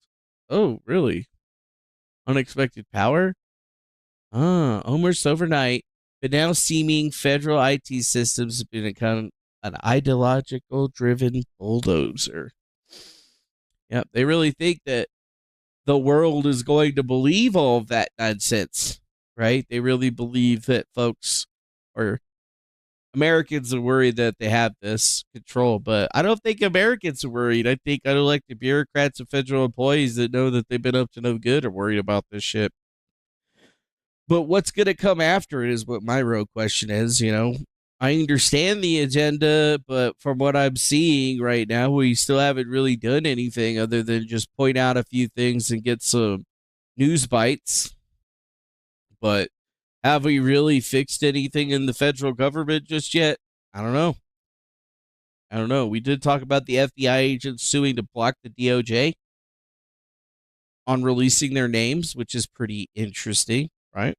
Oh, really? Unexpected power? Almost overnight, but now seeming federal IT systems have become an ideological-driven bulldozer. Yep, they really think that the world is going to believe all of that nonsense, right? They really believe that folks or Americans are worried that they have this control, but I don't think Americans are worried. I think unelected bureaucrats and federal employees that know that they've been up to no good are worried about this shit. But what's going to come after it is what my real question is, you know. I understand the agenda, but from what I'm seeing right now, we still haven't really done anything other than just point out a few things and get some news bites. But have we really fixed anything in the federal government just yet? I don't know. We did talk about the FBI agents suing to block the DOJ on releasing their names, which is pretty interesting, right?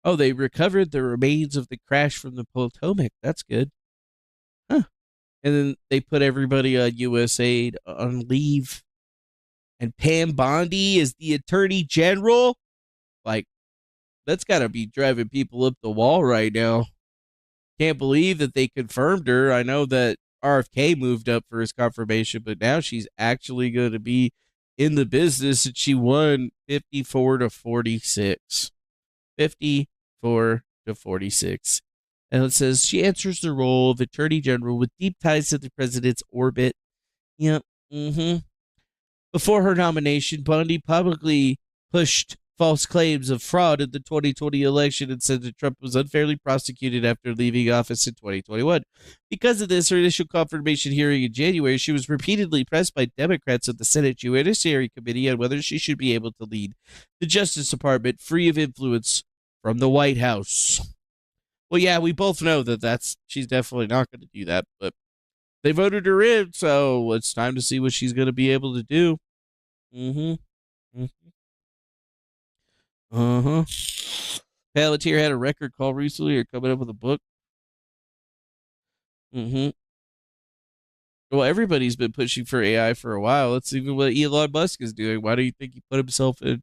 Oh, they recovered the remains of the crash from the Potomac. That's good. Huh. And then they put everybody on USAID on leave. And Pam Bondi is the attorney general. Like, that's got to be driving people up the wall right now. Can't believe that they confirmed her. I know that RFK moved up for his confirmation, but now she's actually going to be in the business, and she won 54-46. 54-46. And it says she answers the role of Attorney General with deep ties to the president's orbit. Yep. Before her nomination, Bondi publicly pushed false claims of fraud in the 2020 election and said that Trump was unfairly prosecuted after leaving office in 2021. Because of this, her initial confirmation hearing in January, she was repeatedly pressed by Democrats of the Senate Judiciary Committee on whether she should be able to lead the Justice Department free of influence from the White House. Well, yeah, we both know that she's definitely not going to do that, but They voted her in, so it's time to see what she's going to be able to do. Palantir had a record call recently, or coming up with a book. Well, everybody's been pushing for AI for a while. Let's see what Elon Musk is doing. Why do you think he put himself into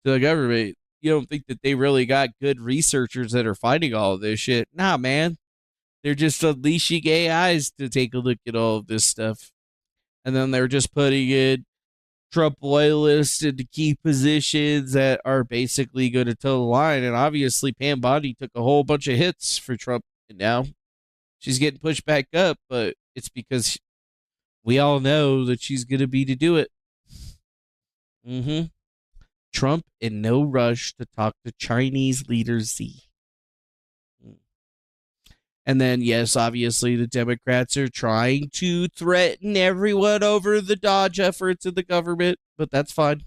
the government? You don't think that they really got good researchers that are finding all of this shit? Nah, man. They're just unleashing AIs to take a look at all of this stuff. And then they're just putting in Trump loyalists into key positions that are basically going to toe the line. And obviously, Pam Bondi took a whole bunch of hits for Trump. And now she's getting pushed back up, but it's because we all know that she's going to be to do it. Trump in no rush to talk to Chinese leader Xi. And then, yes, obviously the Democrats are trying to threaten everyone over the dodge efforts of the government, but that's fine.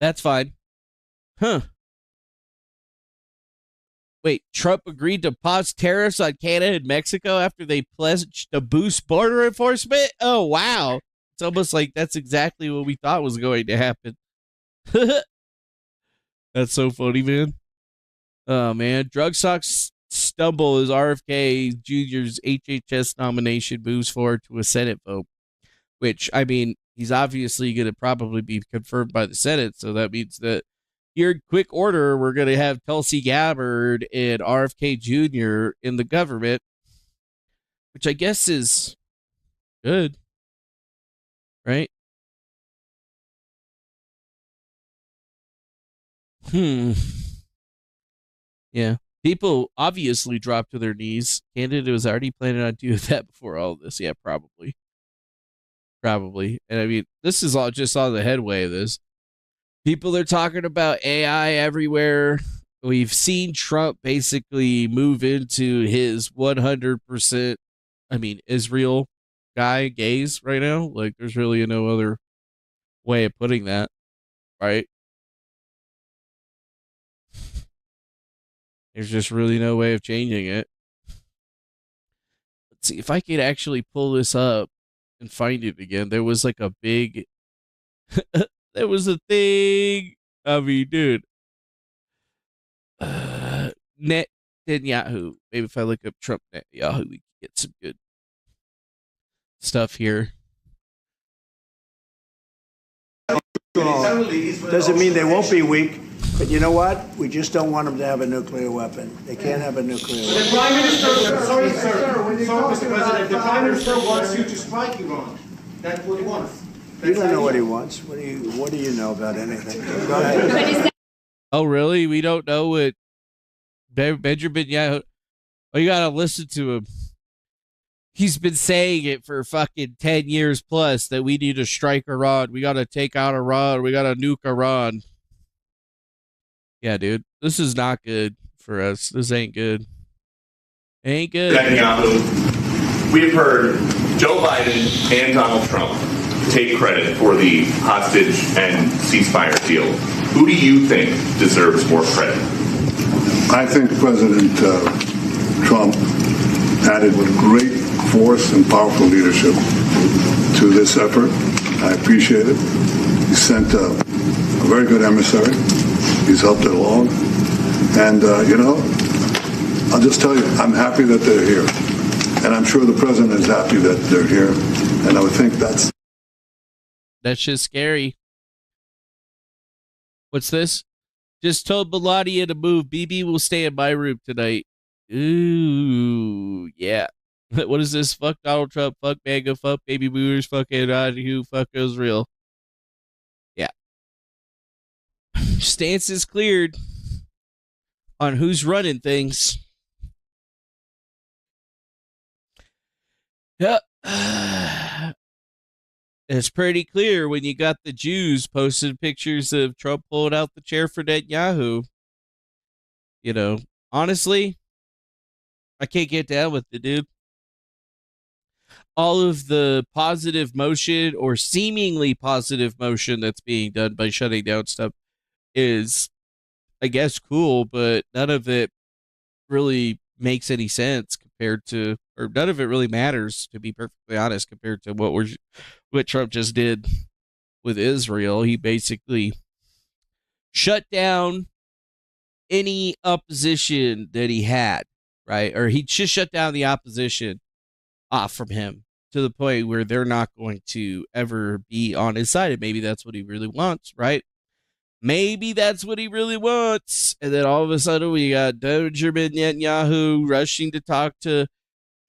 That's fine. Wait, Trump agreed to pause tariffs on Canada and Mexico after they pledged to boost border enforcement? Oh, wow. It's almost like that's exactly what we thought was going to happen. That's so funny, man. Oh, man. Drug stocks stumble as RFK Jr.'s HHS nomination moves forward to a Senate vote, which, I mean, he's obviously going to probably be confirmed by the Senate, so that means that here in quick order, we're going to have Tulsi Gabbard and RFK Jr. in the government, which I guess is good, right? Yeah. People obviously dropped to their knees. Canada was already planning on doing that before all of this. Yeah, probably. And I mean, this is all just on the headway of this. People are talking about AI everywhere. We've seen Trump basically move into his 100%, Israel guy gaze right now. Like, there's really no other way of putting that, right? There's just really no way of changing it. Let's see if I could actually pull this up and find it again. There was like a big, there was a thing. I mean, dude, Netanyahu. Maybe if I look up Trump Netanyahu, we can get some good stuff here. Doesn't mean they won't be weak. But you know what? We just don't want them to have a nuclear weapon. They can't have a nuclear weapon. The Prime Minister, Mr. President, the Prime Minister wants you to strike Iran. That's what he wants. You don't know what he wants. What do you know about anything? Go ahead. Oh, really? We don't know what Benjamin Netanyahu. Oh, you gotta listen to him. He's been saying it for fucking 10 years plus that we need to strike Iran. We gotta take out Iran. We gotta nuke Iran. Yeah, dude, this is not good for us. This ain't good. Ain't good. Netanyahu, we've heard Joe Biden and Donald Trump take credit for the hostage and ceasefire deal. Who do you think deserves more credit? I think President Trump added with great force and powerful leadership to this effort. I appreciate it. He sent a very good emissary. He's helped it along. And, I'll just tell you, I'm happy that they're here. And I'm sure the president is happy that they're here. And I would think that's just scary. What's this? Just told Melania to move. BB will stay in my room tonight. Ooh, yeah. What is this? Fuck Donald Trump. Fuck MAGA. Fuck baby boomers. Fuck Netanyahu. Fuck Israel. Yeah. Stance is cleared on who's running things. Yep. It's pretty clear when you got the Jews posting pictures of Trump pulling out the chair for Netanyahu. Honestly, I can't get down with it, dude. All of the positive motion or seemingly positive motion that's being done by shutting down stuff is, I guess, cool, but none of it really makes any sense compared to or none of it really matters, to be perfectly honest, compared to what Trump just did with Israel. He basically shut down any opposition that he had, right? Or he just shut down the opposition off from him to the point where they're not going to ever be on his side. And maybe that's what he really wants, right? Maybe that's what he really wants. And then all of a sudden we got Benjamin Netanyahu rushing to talk to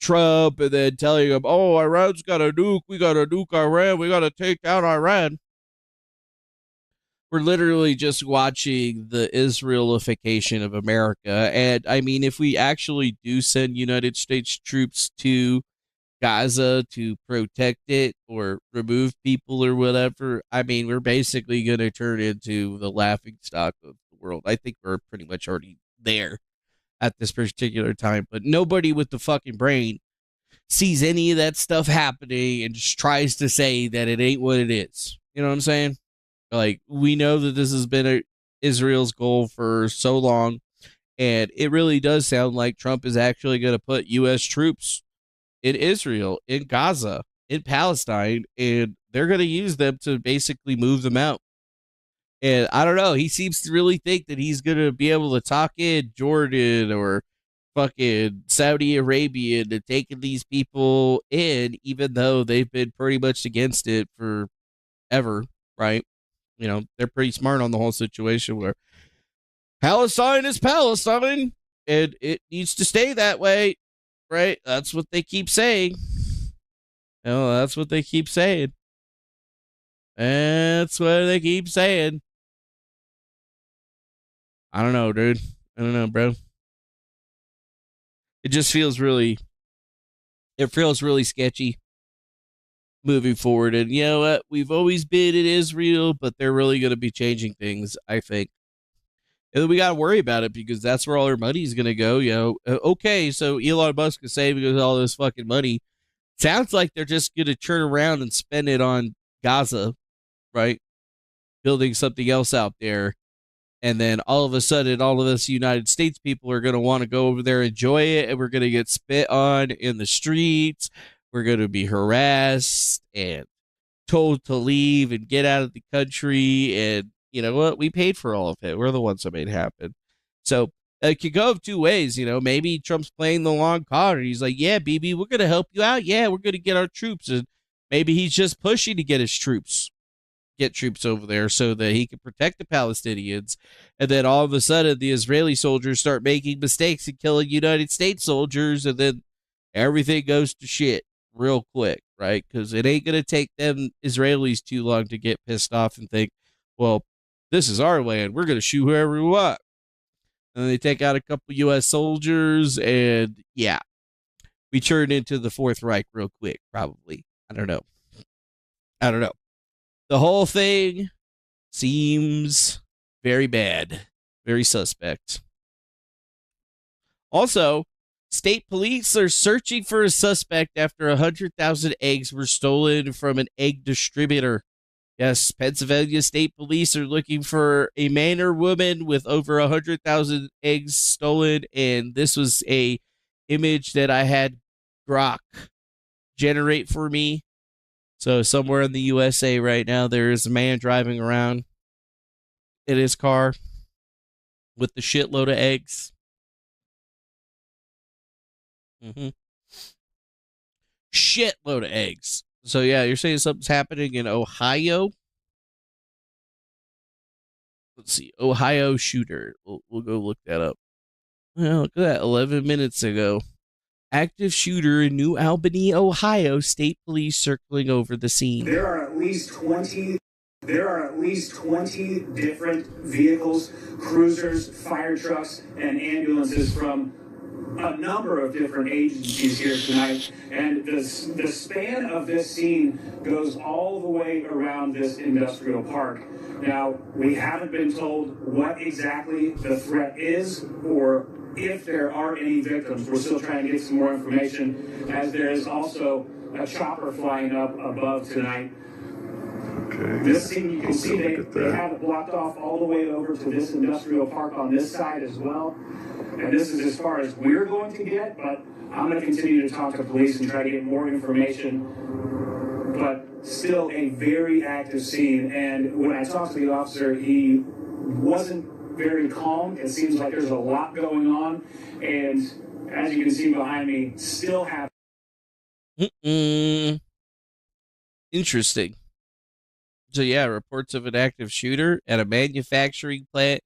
Trump and then telling him, oh, Iran's got a nuke. We got to nuke Iran. We got to take down Iran. We're literally just watching the Israelification of America. And I mean, if we actually do send United States troops to Gaza to protect it or remove people or whatever, I mean, we're basically going to turn into the laughingstock of the world. I think we're pretty much already there at this particular time, but nobody with the fucking brain sees any of that stuff happening and just tries to say that it ain't what it is. You know what I'm saying? Like, we know that this has been Israel's goal for so long, and it really does sound like Trump is actually going to put U.S. troops in Israel, in Gaza, in Palestine, and they're going to use them to basically move them out. And I don't know, he seems to really think that he's going to be able to talk in Jordan or fucking Saudi Arabia into taking these people in, even though they've been pretty much against it forever, right? You know, they're pretty smart on the whole situation where Palestine is Palestine and it needs to stay that way, right? That's what they keep saying. That's what they keep saying. That's what they keep saying. I don't know, dude. I don't know, bro. It just feels really sketchy moving forward. And you know what? We've always been in Israel, but they're really going to be changing things, I think. And then we got to worry about it because that's where all our money is going to go. You know, okay, so Elon Musk is saving us all this fucking money. Sounds like they're just going to turn around and spend it on Gaza, right? Building something else out there. And then all of a sudden, all of us United States people are going to want to go over there, enjoy it, and we're going to get spit on in the streets. We're going to be harassed and told to leave and get out of the country. And you know what? We paid for all of it. We're the ones that made it happen. So it could go two ways. You know, maybe Trump's playing the long card. And he's like, yeah, BB, we're going to help you out. Yeah, we're going to get our troops. And maybe he's just pushing to get troops over there so that he can protect the Palestinians. And then all of a sudden, the Israeli soldiers start making mistakes and killing United States soldiers. And then everything goes to shit real quick, right? Because it ain't going to take them Israelis too long to get pissed off and think, well, this is our land. We're going to shoot whoever we want. And then they take out a couple U.S. soldiers, and yeah, we turn into the Fourth Reich real quick, probably. I don't know. The whole thing seems very bad, very suspect. Also, state police are searching for a suspect after 100,000 eggs were stolen from an egg distributor. Yes, Pennsylvania State Police are looking for a man or woman with over 100,000 eggs stolen, and this was a image that I had Grok generate for me. So somewhere in the USA right now, there is a man driving around in his car with the shitload of eggs. Shitload of eggs. So yeah, you're saying something's happening in Ohio? Let's see. Ohio shooter. We'll go look that up. Well, look at that. 11 minutes ago. Active shooter in New Albany, Ohio. State police circling over the scene. There are at least 20 different vehicles, cruisers, fire trucks, and ambulances from a number of different agencies here tonight. And the span of this scene goes all the way around this industrial park. Now, we haven't been told what exactly the threat is or if there are any victims. We're still trying to get some more information, as there is also a chopper flying up above tonight. Okay. This scene, you can see they have it blocked off all the way over to this industrial park on this side as well. And this is as far as we're going to get, but I'm going to continue to talk to police and try to get more information, but still a very active scene. And when I talked to the officer, he wasn't very calm. It seems like there's a lot going on. And as you can see behind me, still have. Interesting. So yeah, reports of an active shooter at a manufacturing plant.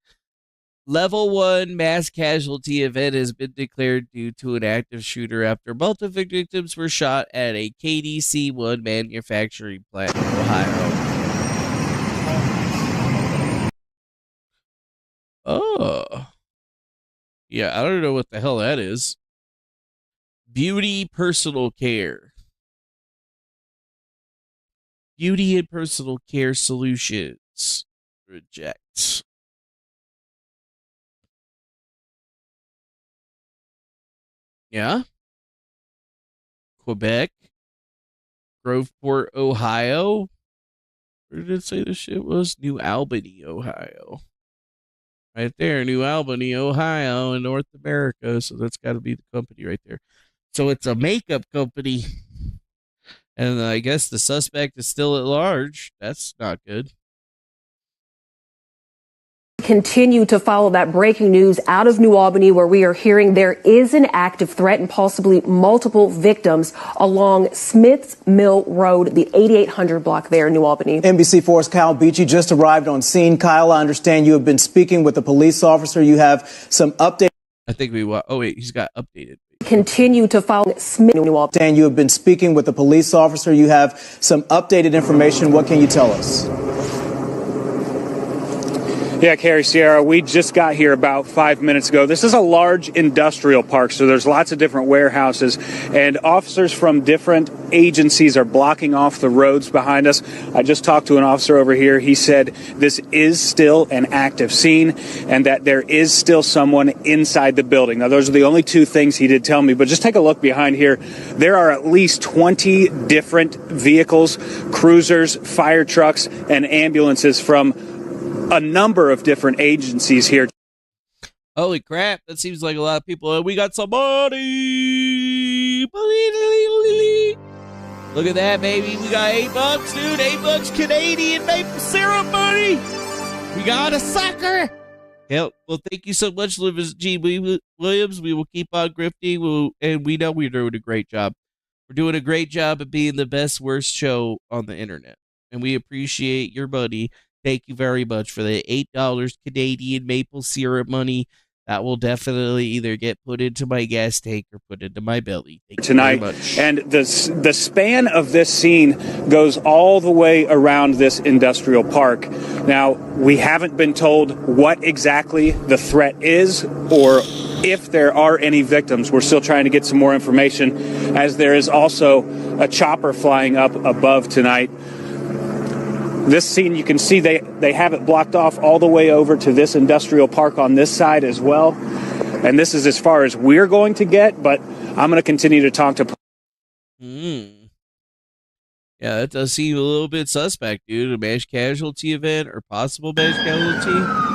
Level 1 mass casualty event has been declared due to an active shooter after multiple victims were shot at a KDC-1 manufacturing plant in Ohio. Oh. Yeah, I don't know what the hell that is. Beauty personal care. Beauty and personal care solutions. Reject. Yeah. Quebec. Groveport, Ohio. Where did it say this shit was? New Albany, Ohio. Right there, New Albany, Ohio, in North America. So that's got to be the company right there. So it's a makeup company. And I guess the suspect is still at large. That's not good. Continue to follow that breaking news out of New Albany, where we are hearing there is an active threat and possibly multiple victims along Smith's Mill Road, the 8800 block there in New Albany. NBC4's Kyle Beachy just arrived on scene. Kyle, I understand you have been speaking with a police officer. You have some updates. I think oh wait, he's got updated. Continue to follow Smith. New Albany. Dan, you have been speaking with a police officer. You have some updated information. What can you tell us? Yeah, Carrie, Sierra, we just got here about 5 minutes ago. This is a large industrial park, so there's lots of different warehouses, and officers from different agencies are blocking off the roads behind us. I just talked to an officer over here. He said this is still an active scene and that there is still someone inside the building. Now, those are the only two things he did tell me, but just take a look behind here. There are at least 20 different vehicles, cruisers, fire trucks, and ambulances from a number of different agencies here. Holy crap, that seems like a lot of people. We got some money. Look at that, baby. We got $8, dude. $8 Canadian maple syrup money. We got a sucker. Well, thank you so much, Livis G. Williams. We will keep on grifting, and we know we're doing a great job. We're doing a great job of being the best, worst show on the internet, and we appreciate your money. Thank you very much for the $8 Canadian maple syrup money. That will definitely either get put into my gas tank or put into my belly. Thank you tonight. very much. And the span of this scene goes all the way around this industrial park. Now, we haven't been told what exactly the threat is or if there are any victims. We're still trying to get some more information, as there is also a chopper flying up above tonight. This scene, you can see they have it blocked off all the way over to this industrial park on this side as well. And this is as far as we're going to get, but I'm going to continue to talk to. Yeah, that does seem a little bit suspect, dude. A mass casualty event or possible mass casualty.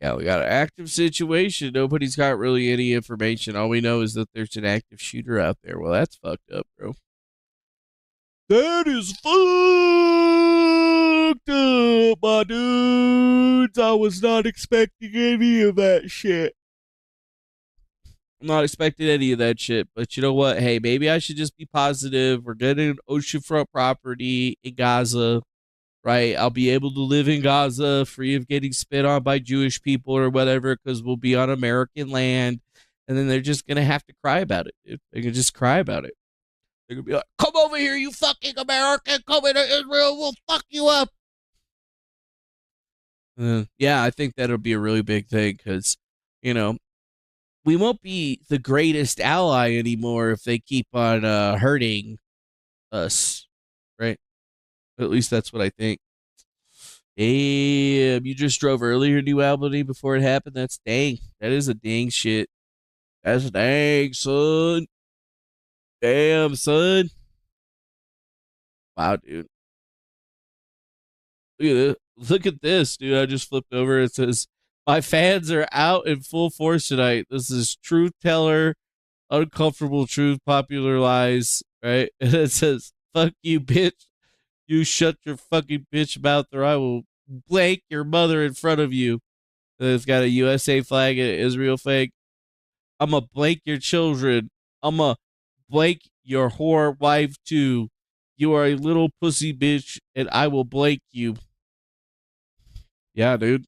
Yeah, we got an active situation. Nobody's got really any information. All we know is that there's an active shooter out there. Well, that's fucked up, bro. That is fucked up, my dudes. I was not expecting any of that shit. I'm not expecting any of that shit. But you know what? Hey, maybe I should just be positive. We're getting an oceanfront property in Gaza. Right, I'll be able to live in Gaza free of getting spit on by Jewish people or whatever, because we'll be on American land. And then they're just going to have to cry about it, dude. They can just cry about it. They're going to be like, come over here, you fucking American. Come into Israel. We'll fuck you up. Yeah, I think that'll be a really big thing because, you know, we won't be the greatest ally anymore if they keep on hurting us, right? At least that's what I think. Damn, you just drove earlier to New Albany before it happened? That's dang. That is a dang shit. That's dang, son. Damn, son. Wow, dude. Look at this. Look at this, dude. I just flipped over. It says, my fans are out in full force tonight. This is Truth Teller, Uncomfortable Truth, Popular Lies, right? And it says, fuck you, bitch. You shut your fucking bitch mouth or I will blank your mother in front of you. And it's got a USA flag and an Israel flag. I'm going to blank your children. I'm going to blank your whore wife too. You are a little pussy bitch and I will blank you. Yeah, dude.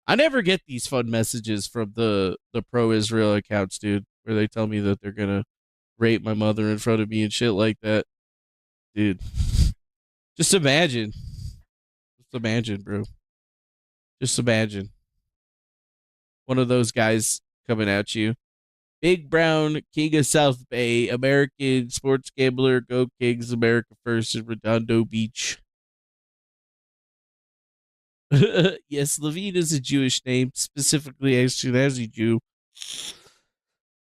I never get these fun messages from the pro-Israel accounts, dude, where they tell me that they're going to rape my mother in front of me and shit like that. Dude. Just imagine. Just imagine, bro. Just imagine. One of those guys coming at you. Big Brown, King of South Bay, American sports gambler, go Kings, America first in Redondo Beach. Yes, Levine is a Jewish name, specifically Ashkenazi Jew.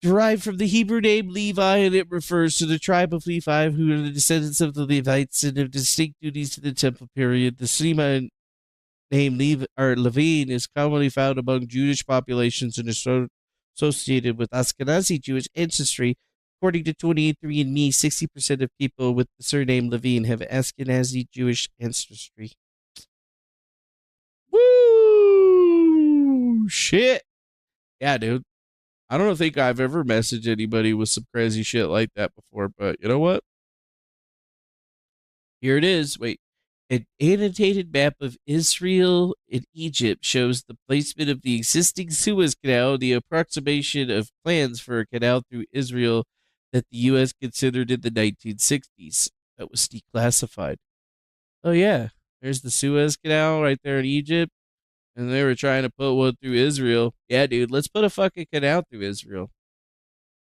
Derived from the Hebrew name Levi, and it refers to the tribe of Levi, who are the descendants of the Levites and have distinct duties to the temple period. The Sema name Levine is commonly found among Jewish populations and is associated with Ashkenazi Jewish ancestry. According to 23andMe, 60% of people with the surname Levine have Ashkenazi Jewish ancestry. Woo! Shit. Yeah, dude. I don't think I've ever messaged anybody with some crazy shit like that before, but you know what? Here it is. Wait. An annotated map of Israel and Egypt shows the placement of the existing Suez Canal, the approximation of plans for a canal through Israel that the U.S. considered in the 1960s. That was declassified. Oh, yeah. There's the Suez Canal right there in Egypt. And they were trying to put one through Israel. Yeah, dude, let's put a fucking canal through Israel.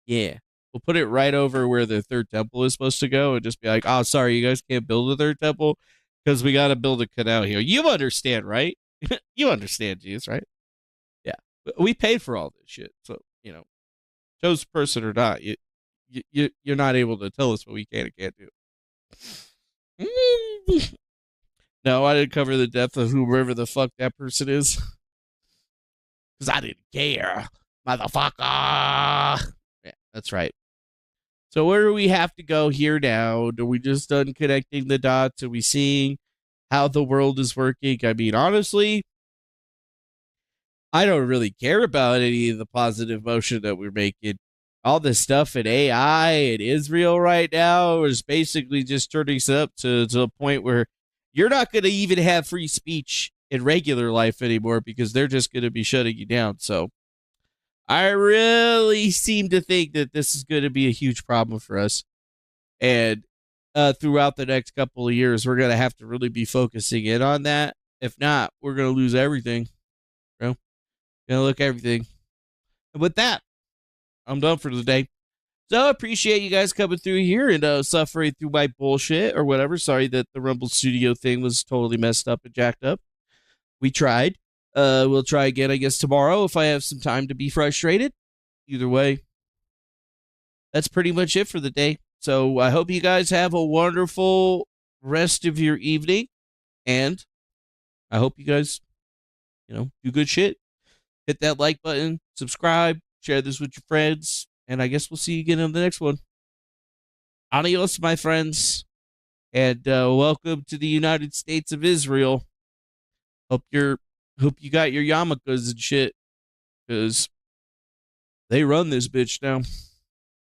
Yeah. We'll put it right over where the third temple is supposed to go and just be like, oh, sorry, you guys can't build a third temple because we got to build a canal here. You understand, right? You understand, Jews, right? Yeah. We paid for all this shit. So, you know, chose person or not, you're not able to tell us what we can and can't do. No, I didn't cover the death of whoever the fuck that person is. Because I didn't care. Motherfucker. Yeah, that's right. So where do we have to go here now? Are we just done connecting the dots? Are we seeing how the world is working? I mean, honestly, I don't really care about any of the positive motion that we're making. All this stuff in AI and Israel right now is basically just turning us up to a point where you're not going to even have free speech in regular life anymore because they're just going to be shutting you down. So I really seem to think that this is going to be a huge problem for us. And throughout the next couple of years, we're going to have to really be focusing in on that. If not, we're going to lose everything. Bro, going to look everything. And with that, I'm done for the day. So I appreciate you guys coming through here and suffering through my bullshit or whatever. Sorry that the Rumble Studio thing was totally messed up and jacked up. We tried. We'll try again, I guess, tomorrow if I have some time to be frustrated. Either way, that's pretty much it for the day. So I hope you guys have a wonderful rest of your evening. And I hope you guys, do good shit. Hit that like button, subscribe, share this with your friends. And I guess we'll see you again on the next one. Adios, my friends. And welcome to the United States of Israel. Hope you got your yarmulkes and shit. Because they run this bitch now.